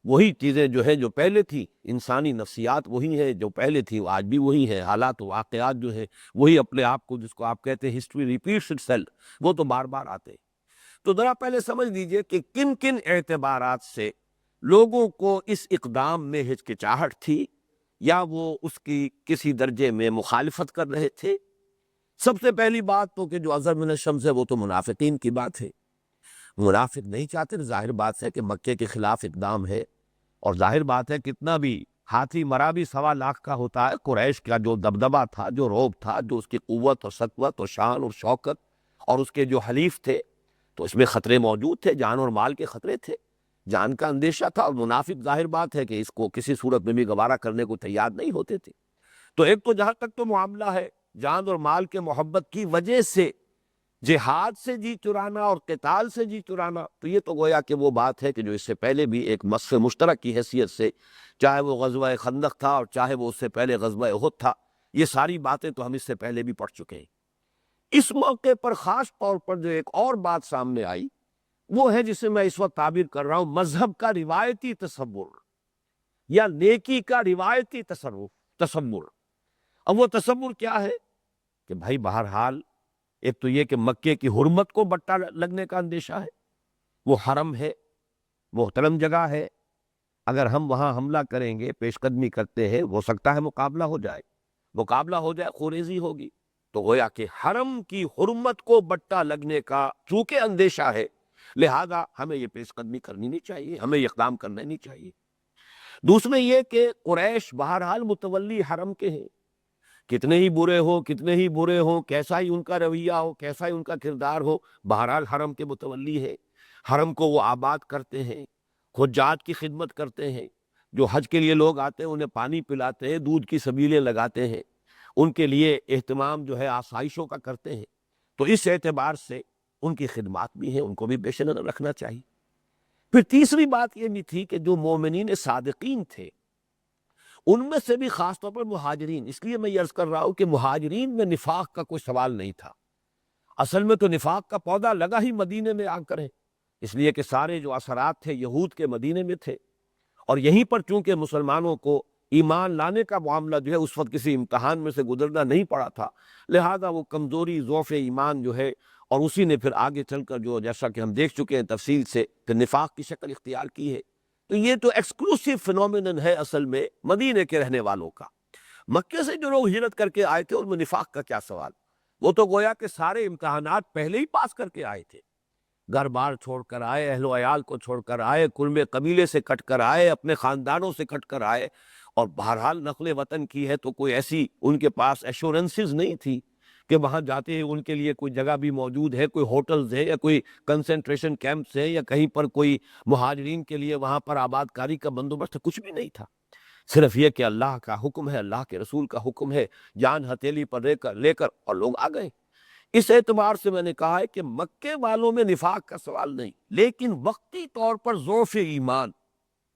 [SPEAKER 1] وہی چیزیں جو ہے جو پہلے تھی، انسانی نفسیات وہی ہے جو پہلے تھی، وہ آج بھی وہی ہے، حالات و واقعات جو ہے وہی اپنے آپ کو، جس کو آپ کہتے ہیں ہسٹری ریپیٹس اٹ سیلف، وہ تو بار بار آتے ہیں۔ تو ذرا پہلے سمجھ لیجئے کہ کن کن اعتبارات سے لوگوں کو اس اقدام میں ہچکچاہٹ تھی یا وہ اس کی کسی درجے میں مخالفت کر رہے تھے۔ سب سے پہلی بات تو کہ جو اظہر من الشمس ہے وہ تو منافقین کی بات ہے، منافق نہیں چاہتے، ظاہر بات ہے کہ مکے کے خلاف اقدام ہے، اور ظاہر بات ہے کتنا بھی ہاتھی مرا بھی 1.25 کا ہوتا ہے، قریش کا جو دبدبہ تھا، جو روب تھا، جو اس کی قوت اور سطوت اور شان اور شوکت اور اس کے جو حلیف تھے، تو اس میں خطرے موجود تھے، جان اور مال کے خطرے تھے، جان کا اندیشہ تھا، اور منافق ظاہر بات ہے کہ اس کو کسی صورت میں بھی گوارا کرنے کو تیار نہیں ہوتے تھے۔ تو ایک تو جہاں تک تو معاملہ ہے جان اور مال کے محبت کی وجہ سے جہاد سے جی چرانا اور قتال سے جی چرانا، تو یہ تو گویا کہ وہ بات ہے کہ جو اس سے پہلے بھی ایک مصف مشترک کی حیثیت سے، چاہے وہ غزوہ خندق تھا اور چاہے وہ اس سے پہلے غزوہ احد تھا، یہ ساری باتیں تو ہم اس سے پہلے بھی پڑھ چکے ہیں۔ اس موقع پر خاص طور پر جو ایک اور بات سامنے آئی وہ ہے جسے میں اس وقت تعبیر کر رہا ہوں مذہب کا روایتی تصور یا نیکی کا روایتی تصور۔ اب وہ تصور کیا ہے کہ بھائی بہرحال ایک تو یہ کہ مکے کی حرمت کو بٹا لگنے کا اندیشہ ہے، وہ حرم ہے، محترم جگہ ہے، اگر ہم وہاں حملہ کریں گے، پیش قدمی کرتے ہیں، ہو سکتا ہے مقابلہ ہو جائے، خوریزی ہوگی، تو گویا کہ حرم کی حرمت کو بٹا لگنے کا چونکہ اندیشہ ہے، لہذا ہمیں یہ پیش قدمی کرنی نہیں چاہیے، ہمیں یہ اقدام کرنا نہیں چاہیے۔ دوسرے یہ کہ قریش بہرحال متولی حرم کے ہیں، کتنے ہی برے ہو، کتنے ہی برے ہوں، کیسا ہی ان کا رویہ ہو، کیسا ہی ان کا کردار ہو، بہرحال حرم کے متولی ہے، حرم کو وہ آباد کرتے ہیں، حجاج کی خدمت کرتے ہیں، جو حج کے لیے لوگ آتے ہیں انہیں پانی پلاتے ہیں، دودھ کی سبیلیں لگاتے ہیں، ان کے لیے اہتمام جو ہے آسائشوں کا کرتے ہیں۔ تو اس اعتبار سے ان کی خدمات بھی ہیں، ان کو بھی پیش نظر رکھنا چاہیے۔ پھر تیسری بات یہ بھی تھی کہ جو مومنین صادقین تھے ان میں سے بھی خاص طور پر مہاجرین، اس لیے میں یہ عرض کر رہا ہوں کہ مہاجرین میں نفاق کا کوئی سوال نہیں تھا۔ اصل میں تو نفاق کا پودا لگا ہی مدینے میں آ کر ہے، اس لیے کہ سارے جو اثرات تھے یہود کے مدینے میں تھے، اور یہیں پر چونکہ مسلمانوں کو ایمان لانے کا معاملہ جو ہے اس وقت کسی امتحان میں سے گزرنا نہیں پڑا تھا، لہذا وہ کمزوری ضعف ایمان جو ہے، اور اسی نے پھر آگے چل کر جو جیسا کہ ہم دیکھ چکے ہیں تفصیل سے کہ نفاق کی شکل اختیار کی ہے۔ تو یہ تو ایکسکلوسیو فینومینن ہے اصل میں مدینے کے رہنے والوں کا۔ مکے سے جو لوگ ہجرت کر کے آئے تھے ان میں نفاق کا کیا سوال؟ وہ تو گویا کہ سارے امتحانات پہلے ہی پاس کر کے آئے تھے، گھر بار چھوڑ کر آئے، اہل و عیال کو چھوڑ کر آئے، قرب قبیلے سے کٹ کر آئے، اپنے خاندانوں سے کٹ کر آئے، اور بہرحال نقل وطن کی ہے تو کوئی ایسی ان کے پاس ایشورنسز نہیں تھی کہ وہاں جاتے ہیں ان کے لیے کوئی جگہ بھی موجود ہے، کوئی ہوٹلز ہے یا کوئی کنسنٹریشن کیمپس ہے یا کہیں پر کوئی مہاجرین کے لیے وہاں پر آباد کاری کا بندوبست، کچھ بھی نہیں تھا۔ صرف یہ کہ اللہ کا حکم ہے، اللہ کے رسول کا حکم ہے، جان ہتھیلی پر لے کر اور لوگ آ گئے۔ اس اعتبار سے میں نے کہا ہے کہ مکے والوں میں نفاق کا سوال نہیں، لیکن وقتی طور پر ضعف ایمان،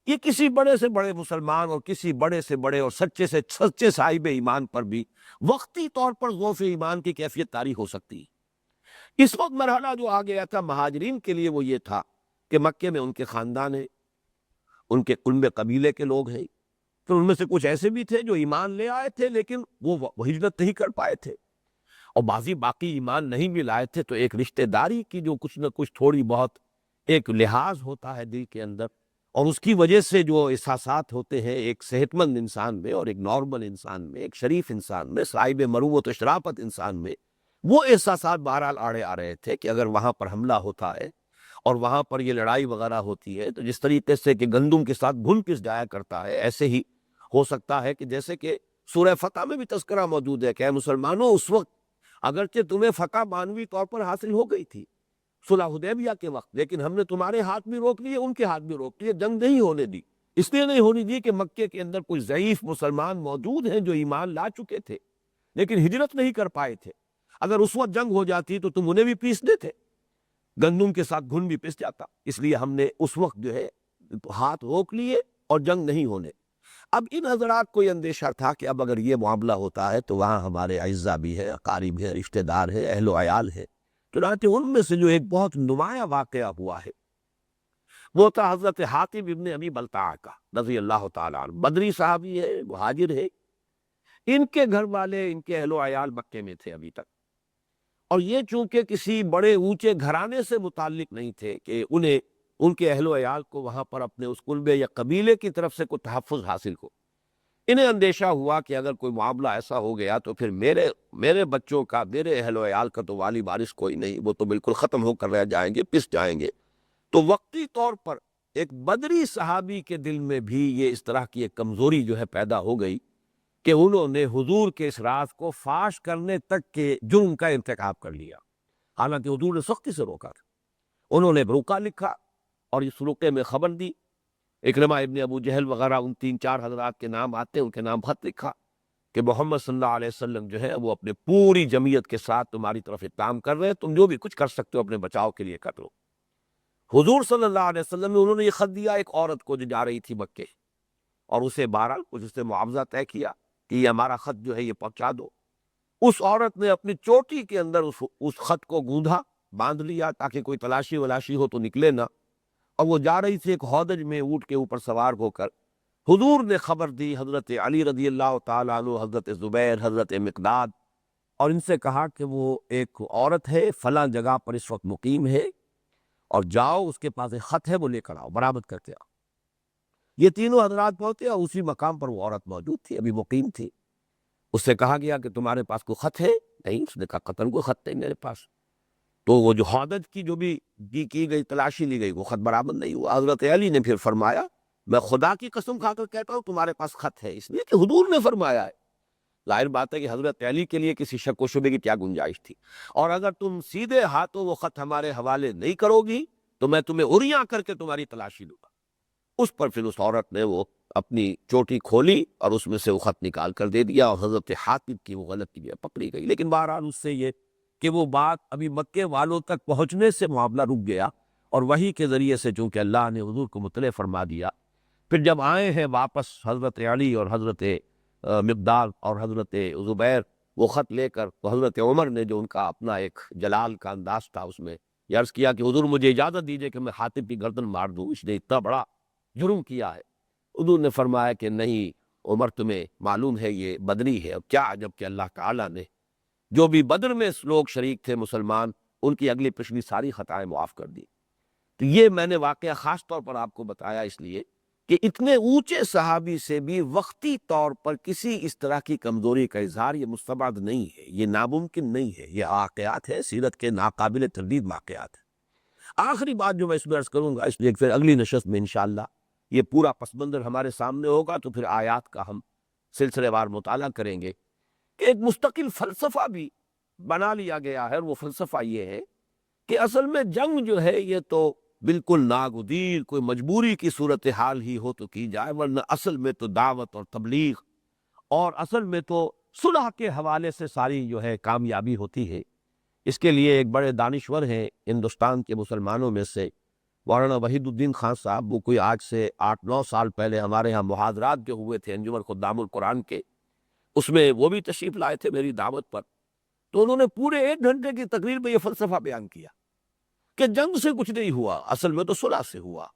[SPEAKER 1] یہ کسی بڑے سے بڑے مسلمان اور کسی بڑے سے بڑے اور سچے سے سچے صاحب ایمان پر بھی وقتی طور پر ضعف ایمان کی کیفیت طاری ہو سکتی ہے۔ اس وقت مرحلہ جو آ گیا تھا مہاجرین کے لیے وہ یہ تھا کہ مکے میں ان کے خاندان ہیں، ان کے قرب قبیلے کے لوگ ہیں، پھر ان میں سے کچھ ایسے بھی تھے جو ایمان لے آئے تھے لیکن وہ ہجرت نہیں کر پائے تھے، اور بعضی باقی ایمان نہیں بھی لائے تھے، تو ایک رشتہ داری کی جو کچھ نہ کچھ تھوڑی بہت ایک لحاظ ہوتا ہے دل کے اندر، اور اس کی وجہ سے جو احساسات ہوتے ہیں ایک صحت مند انسان میں اور ایک نارمل انسان میں، ایک شریف انسان میں، صاحب مروت و شرافت انسان میں، وہ احساسات بہرحال آڑے آ رہے تھے کہ اگر وہاں پر حملہ ہوتا ہے اور وہاں پر یہ لڑائی وغیرہ ہوتی ہے تو جس طریقے سے کہ گندم کے ساتھ گھن پس جایا کرتا ہے، ایسے ہی ہو سکتا ہے کہ جیسے کہ سورہ فتح میں بھی تذکرہ موجود ہے کہ اے مسلمانوں، اس وقت اگرچہ تمہیں فتح معنوی طور پر حاصل ہو گئی تھی صلح حدیبیہ کے وقت، لیکن ہم نے تمہارے ہاتھ بھی روک لیے، ان کے ہاتھ بھی روک لیے، جنگ نہیں ہونے دی۔ اس لیے نہیں ہونے دی کہ مکے کے اندر کچھ ضعیف مسلمان موجود ہیں جو ایمان لا چکے تھے لیکن ہجرت نہیں کر پائے تھے، اگر اس وقت جنگ ہو جاتی تو تم انہیں بھی پیستے تھے، گندم کے ساتھ گھن بھی پس جاتا، اس لیے ہم نے اس وقت جو ہے ہاتھ روک لیے اور جنگ نہیں ہونے۔ اب ان حضرات کو یہ اندیشہ تھا کہ اب اگر یہ معاملہ ہوتا ہے تو وہاں ہمارے اعزہ بھی ہے، اقارب ہے، رشتہ دار ہے، اہل و عیال ہے۔ چنانچہ ان میں سے جو ایک بہت نمایاں واقعہ ہوا ہے وہ تھا حضرت حاتم ابن ابی بلتع کا رضی اللہ تعالیٰ عنہ، بدری صحابی ہے، مہاجر ہے، ان کے گھر والے، ان کے اہل و عیال مکے میں تھے ابھی تک، اور یہ چونکہ کسی بڑے اونچے گھرانے سے متعلق نہیں تھے کہ انہیں ان کے اہل و عیال کو وہاں پر اپنے اس قلبے یا قبیلے کی طرف سے کوئی تحفظ حاصل ہو، انہیں اندیشہ ہوا کہ اگر کوئی معاملہ ایسا ہو گیا تو پھر میرے بچوں کا، میرے اہل و عیال کا تو والی وارث کوئی نہیں، وہ تو بالکل ختم ہو کر رہ جائیں گے، پس جائیں گے۔ تو وقتی طور پر ایک بدری صحابی کے دل میں بھی یہ اس طرح کی ایک کمزوری جو ہے پیدا ہو گئی کہ انہوں نے حضور کے اس راز کو فاش کرنے تک کے جرم کا ارتکاب کر لیا، حالانکہ حضور نے سختی سے روکا تھا۔ انہوں نے رقعہ لکھا اور اس رقعے میں خبر دی، اکرمہ ابن ابو جہل وغیرہ ان 3-4 حضرات کے نام آتے ہیں، ان کے نام خط لکھا کہ محمد صلی اللہ علیہ وسلم جو ہے وہ اپنے پوری جمعیت کے ساتھ تمہاری طرف اقدام کر رہے ہیں، تم جو بھی کچھ کر سکتے ہو اپنے بچاؤ کے لیے کر لو۔ حضور صلی اللہ علیہ وسلم نے انہوں نے یہ خط دیا ایک عورت کو جو جا رہی تھی مکے، اور اسے بہرحال کچھ اس سے معاوضہ طے کیا کہ یہ ہمارا خط جو ہے یہ پہنچا دو۔ اس عورت نے اپنی چوٹی کے اندر اس خط کو گوندھا، باندھ لیا تاکہ کوئی تلاشی ولاشی ہو تو نکلے نہ، اور وہ جا رہی تھی ایک ہودج میں اونٹ کے اوپر سوار ہو کر۔ حضور نے خبر دی حضرت علی رضی اللہ تعالیٰ عنہ، حضرت زبیر، حضرت مقداد، اور ان سے کہا کہ وہ ایک عورت ہے فلاں جگہ پر اس وقت مقیم ہے، اور جاؤ اس کے پاس ایک خط ہے وہ لے کر آؤ، برآمد کر کے آؤ۔ یہ تینوں حضرات پہنچے اور اسی مقام پر وہ عورت موجود تھی، ابھی مقیم تھی۔ اس سے کہا گیا کہ تمہارے پاس کوئی خط ہے؟ نہیں، اس نے کہا قطعاً کوئی خط نہیں میرے پاس۔ تو وہ جو ہودج کی جو بھی کی گئی تلاشی لی گئی وہ خط برآمد نہیں ہوا۔ حضرت علی نے پھر فرمایا میں خدا کی قسم کھا کر کہتا ہوں تمہارے پاس خط ہے، اس لیے کہ حضور نے فرمایا ہے ظاہر بات ہے کہ حضرت علی کے لیے کسی شک و شبے کی کیا گنجائش تھی، اور اگر تم سیدھے ہاتھوں وہ خط ہمارے حوالے نہیں کرو گی تو میں تمہیں اریاں کر کے تمہاری تلاشی لوں گا۔ اس پر پھر اس عورت نے وہ اپنی چوٹی کھولی اور اس میں سے وہ خط نکال کر دے دیا، اور حضرت حاتب کی وہ غلطی جو ہے پکڑی گئی۔ لیکن بہرحال اس سے یہ کہ وہ بات ابھی مکے والوں تک پہنچنے سے معاملہ رک گیا، اور وحی کے ذریعے سے چونکہ اللہ نے حضور کو مطلع فرما دیا، پھر جب آئے ہیں واپس حضرت علی اور حضرت مقداد اور حضرت زبیر وہ خط لے کر، تو حضرت عمر نے جو ان کا اپنا ایک جلال کا انداز تھا اس میں یہ عرض کیا کہ حضور مجھے اجازت دیجئے کہ میں حاتب کی گردن مار دوں، اس نے اتنا بڑا جرم کیا ہے۔ حضور نے فرمایا کہ نہیں عمر، تمہیں معلوم ہے یہ بدری ہے، اور کیا عجب کہ اللہ تعالیٰ نے جو بھی بدر میں لوگ شریک تھے مسلمان، ان کی اگلی پچھلی ساری خطائیں معاف کر دی۔ تو یہ میں نے واقعہ خاص طور پر آپ کو بتایا اس لیے کہ اتنے اونچے صحابی سے بھی وقتی طور پر کسی اس طرح کی کمزوری کا اظہار یہ مستبعد نہیں ہے، یہ ناممکن نہیں ہے، یہ واقعات ہے، سیرت کے ناقابل تردید واقعات ہیں۔ آخری بات جو میں اس میں عرض کروں گا، اس لیے پھر اگلی نشست میں انشاءاللہ یہ پورا پس منظر ہمارے سامنے ہوگا تو پھر آیات کا ہم سلسلے وار مطالعہ کریں گے کہ ایک مستقل فلسفہ بھی بنا لیا گیا ہے، اور وہ فلسفہ یہ ہے کہ اصل میں جنگ جو ہے یہ تو بالکل ناگزیر کوئی مجبوری کی صورتحال ہی ہو تو کی جائے، ورنہ اصل میں تو دعوت اور تبلیغ اور اصل میں تو صلح کے حوالے سے ساری جو ہے کامیابی ہوتی ہے۔ اس کے لیے ایک بڑے دانشور ہیں ہندوستان کے مسلمانوں میں سے مولانا وحید الدین خان صاحب، وہ کوئی آج سے 8-9 سال پہلے ہمارے ہاں محاضرات جو ہوئے تھے انجمن خدام القرآن کے، اس میں وہ بھی تشریف لائے تھے میری دعوت پر، تو انہوں نے پورے 1 گھنٹے کی تقریر میں یہ فلسفہ بیان کیا کہ جنگ سے کچھ نہیں ہوا، اصل میں تو صلح سے ہوا،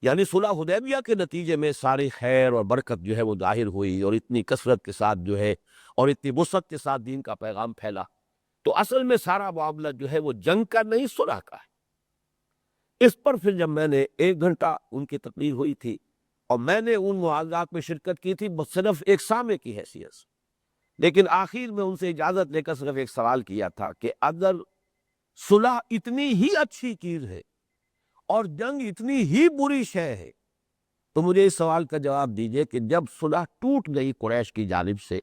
[SPEAKER 1] یعنی صلح حدیبیہ کے نتیجے میں ساری خیر اور برکت جو ہے وہ ظاہر ہوئی، اور اتنی کثرت کے ساتھ جو ہے اور اتنی وسعت کے ساتھ دین کا پیغام پھیلا، تو اصل میں سارا معاملہ جو ہے وہ جنگ کا نہیں صلح کا ہے۔ اس پر پھر جب میں نے 1 گھنٹہ ان کی تقریر ہوئی تھی اور میں نے ان محاضرات میں شرکت کی تھی بس صرف ایک سامع کی حیثیت سے، لیکن آخر میں ان سے اجازت لے کر صرف ایک سوال کیا تھا کہ اگر صلح اتنی ہی اچھی چیز ہے اور جنگ اتنی ہی بری شے ہے تو مجھے اس سوال کا جواب دیجئے کہ جب صلح ٹوٹ گئی قریش کی جانب سے،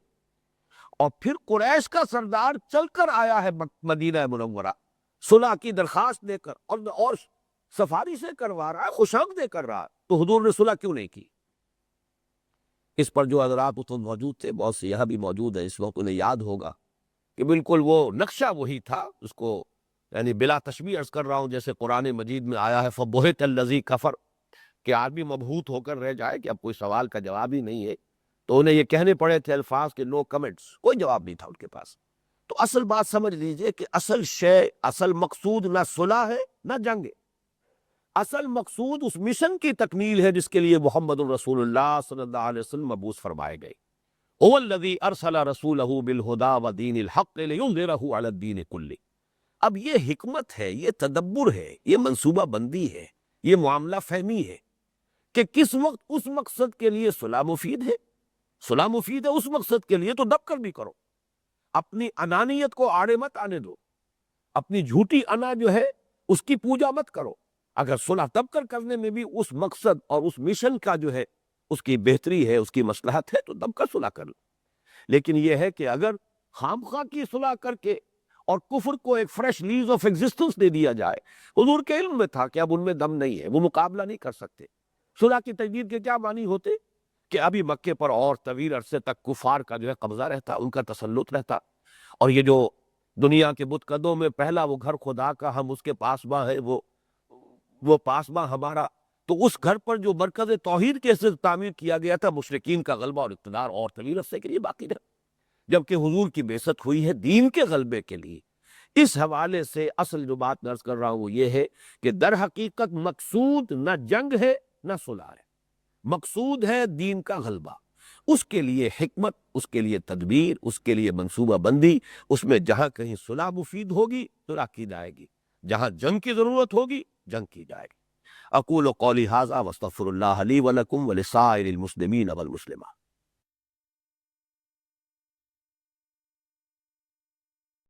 [SPEAKER 1] اور پھر قریش کا سردار چل کر آیا ہے مدینہ منورہ صلح کی درخواست دے کر اور سفارش سے کروا رہا ہے، خوشامدیں کر رہا ہے، تو حضور نے صلح کیوں نہیں کی؟ اس پر جو حضرات اس وقت موجود تھے، بہت سے یہاں بھی موجود ہیں اس وقت، انہیں یاد ہوگا کہ بالکل وہ نقشہ وہی تھا، اس کو یعنی بلا تشبیہ عرض کر رہا ہوں جیسے قرآن مجید میں آیا ہے فَبُہِتَ الَّذِي كَفَرَ، کہ آدمی مبہوت ہو کر رہ جائے کہ اب کوئی سوال کا جواب ہی نہیں ہے، تو انہیں یہ کہنے پڑے تھے الفاظ کہ نو کمنٹس، کوئی جواب نہیں تھا ان کے پاس۔ تو اصل بات سمجھ لیجئے کہ اصل شے، اصل مقصود نہ صلح ہے نہ جنگ ہے، اصل مقصود اس مشن کی تکمیل ہے جس کے لیے محمد الرسول اللہ صلی اللہ علیہ وسلم مبعوث فرمائے گئے۔ هو الذی ارسل رسولہ بالہدی ودین الحق لیظہرہ علی الدین کلہ۔ اب یہ حکمت ہے، یہ تدبر ہے، یہ منصوبہ بندی ہے، یہ معاملہ فہمی ہے کہ کس وقت اس مقصد کے لیے صلح مفید ہے، صلح مفید ہے اس مقصد کے لیے تو دب کر بھی کرو، اپنی انانیت کو آڑے مت آنے دو، اپنی جھوٹی انا جو ہے اس کی پوجا مت کرو، اگر صلح دب کر کرنے میں بھی اس مقصد اور اس مشن کا جو ہے اس کی بہتری ہے، اس کی مصلحت ہے تو دب کر صلح کر لو۔ لیکن یہ ہے کہ اگر خام خواہ کی صلح کر کے اور کفر کو ایک فریش لیز آف ایگزسٹنس دے دیا جائے، حضور کے علم میں تھا کہ اب ان میں دم نہیں ہے، وہ مقابلہ نہیں کر سکتے۔ صلح کی تجدید کے کیا معنی ہوتے کہ ابھی مکے پر اور طویل عرصے تک کفار کا جو ہے قبضہ رہتا، ان کا تسلط رہتا، اور یہ جو دنیا کے بت قدوں میں پہلا وہ گھر خدا کا ہم اس کے پاسباں ہے، وہ پاسباں ہمارا، تو اس گھر پر جو مرکز توحید کے سے تعمیر کیا گیا تھا، مشرکین کا غلبہ اور اقتدار اور طویل عرصے کے لیے باقی رہا، جبکہ حضور کی بعثت ہوئی ہے دین کے غلبے کے لیے۔ اس حوالے سے اصل جو بات عرض کر رہا ہوں وہ یہ ہے کہ در حقیقت مقصود نہ جنگ ہے نہ صلح ہے، مقصود ہے دین کا غلبہ، اس کے لیے حکمت، اس کے لیے تدبیر، اس کے لیے منصوبہ بندی، اس میں جہاں کہیں صلح مفید ہوگی صلح کی جائے گی، جہاں جنگ کی ضرورت ہوگی جنگ کی جائے گی۔ اقول قولی ھذا واستغفر اللہ لی ولکم ولسائر المسلمین والمسلمات۔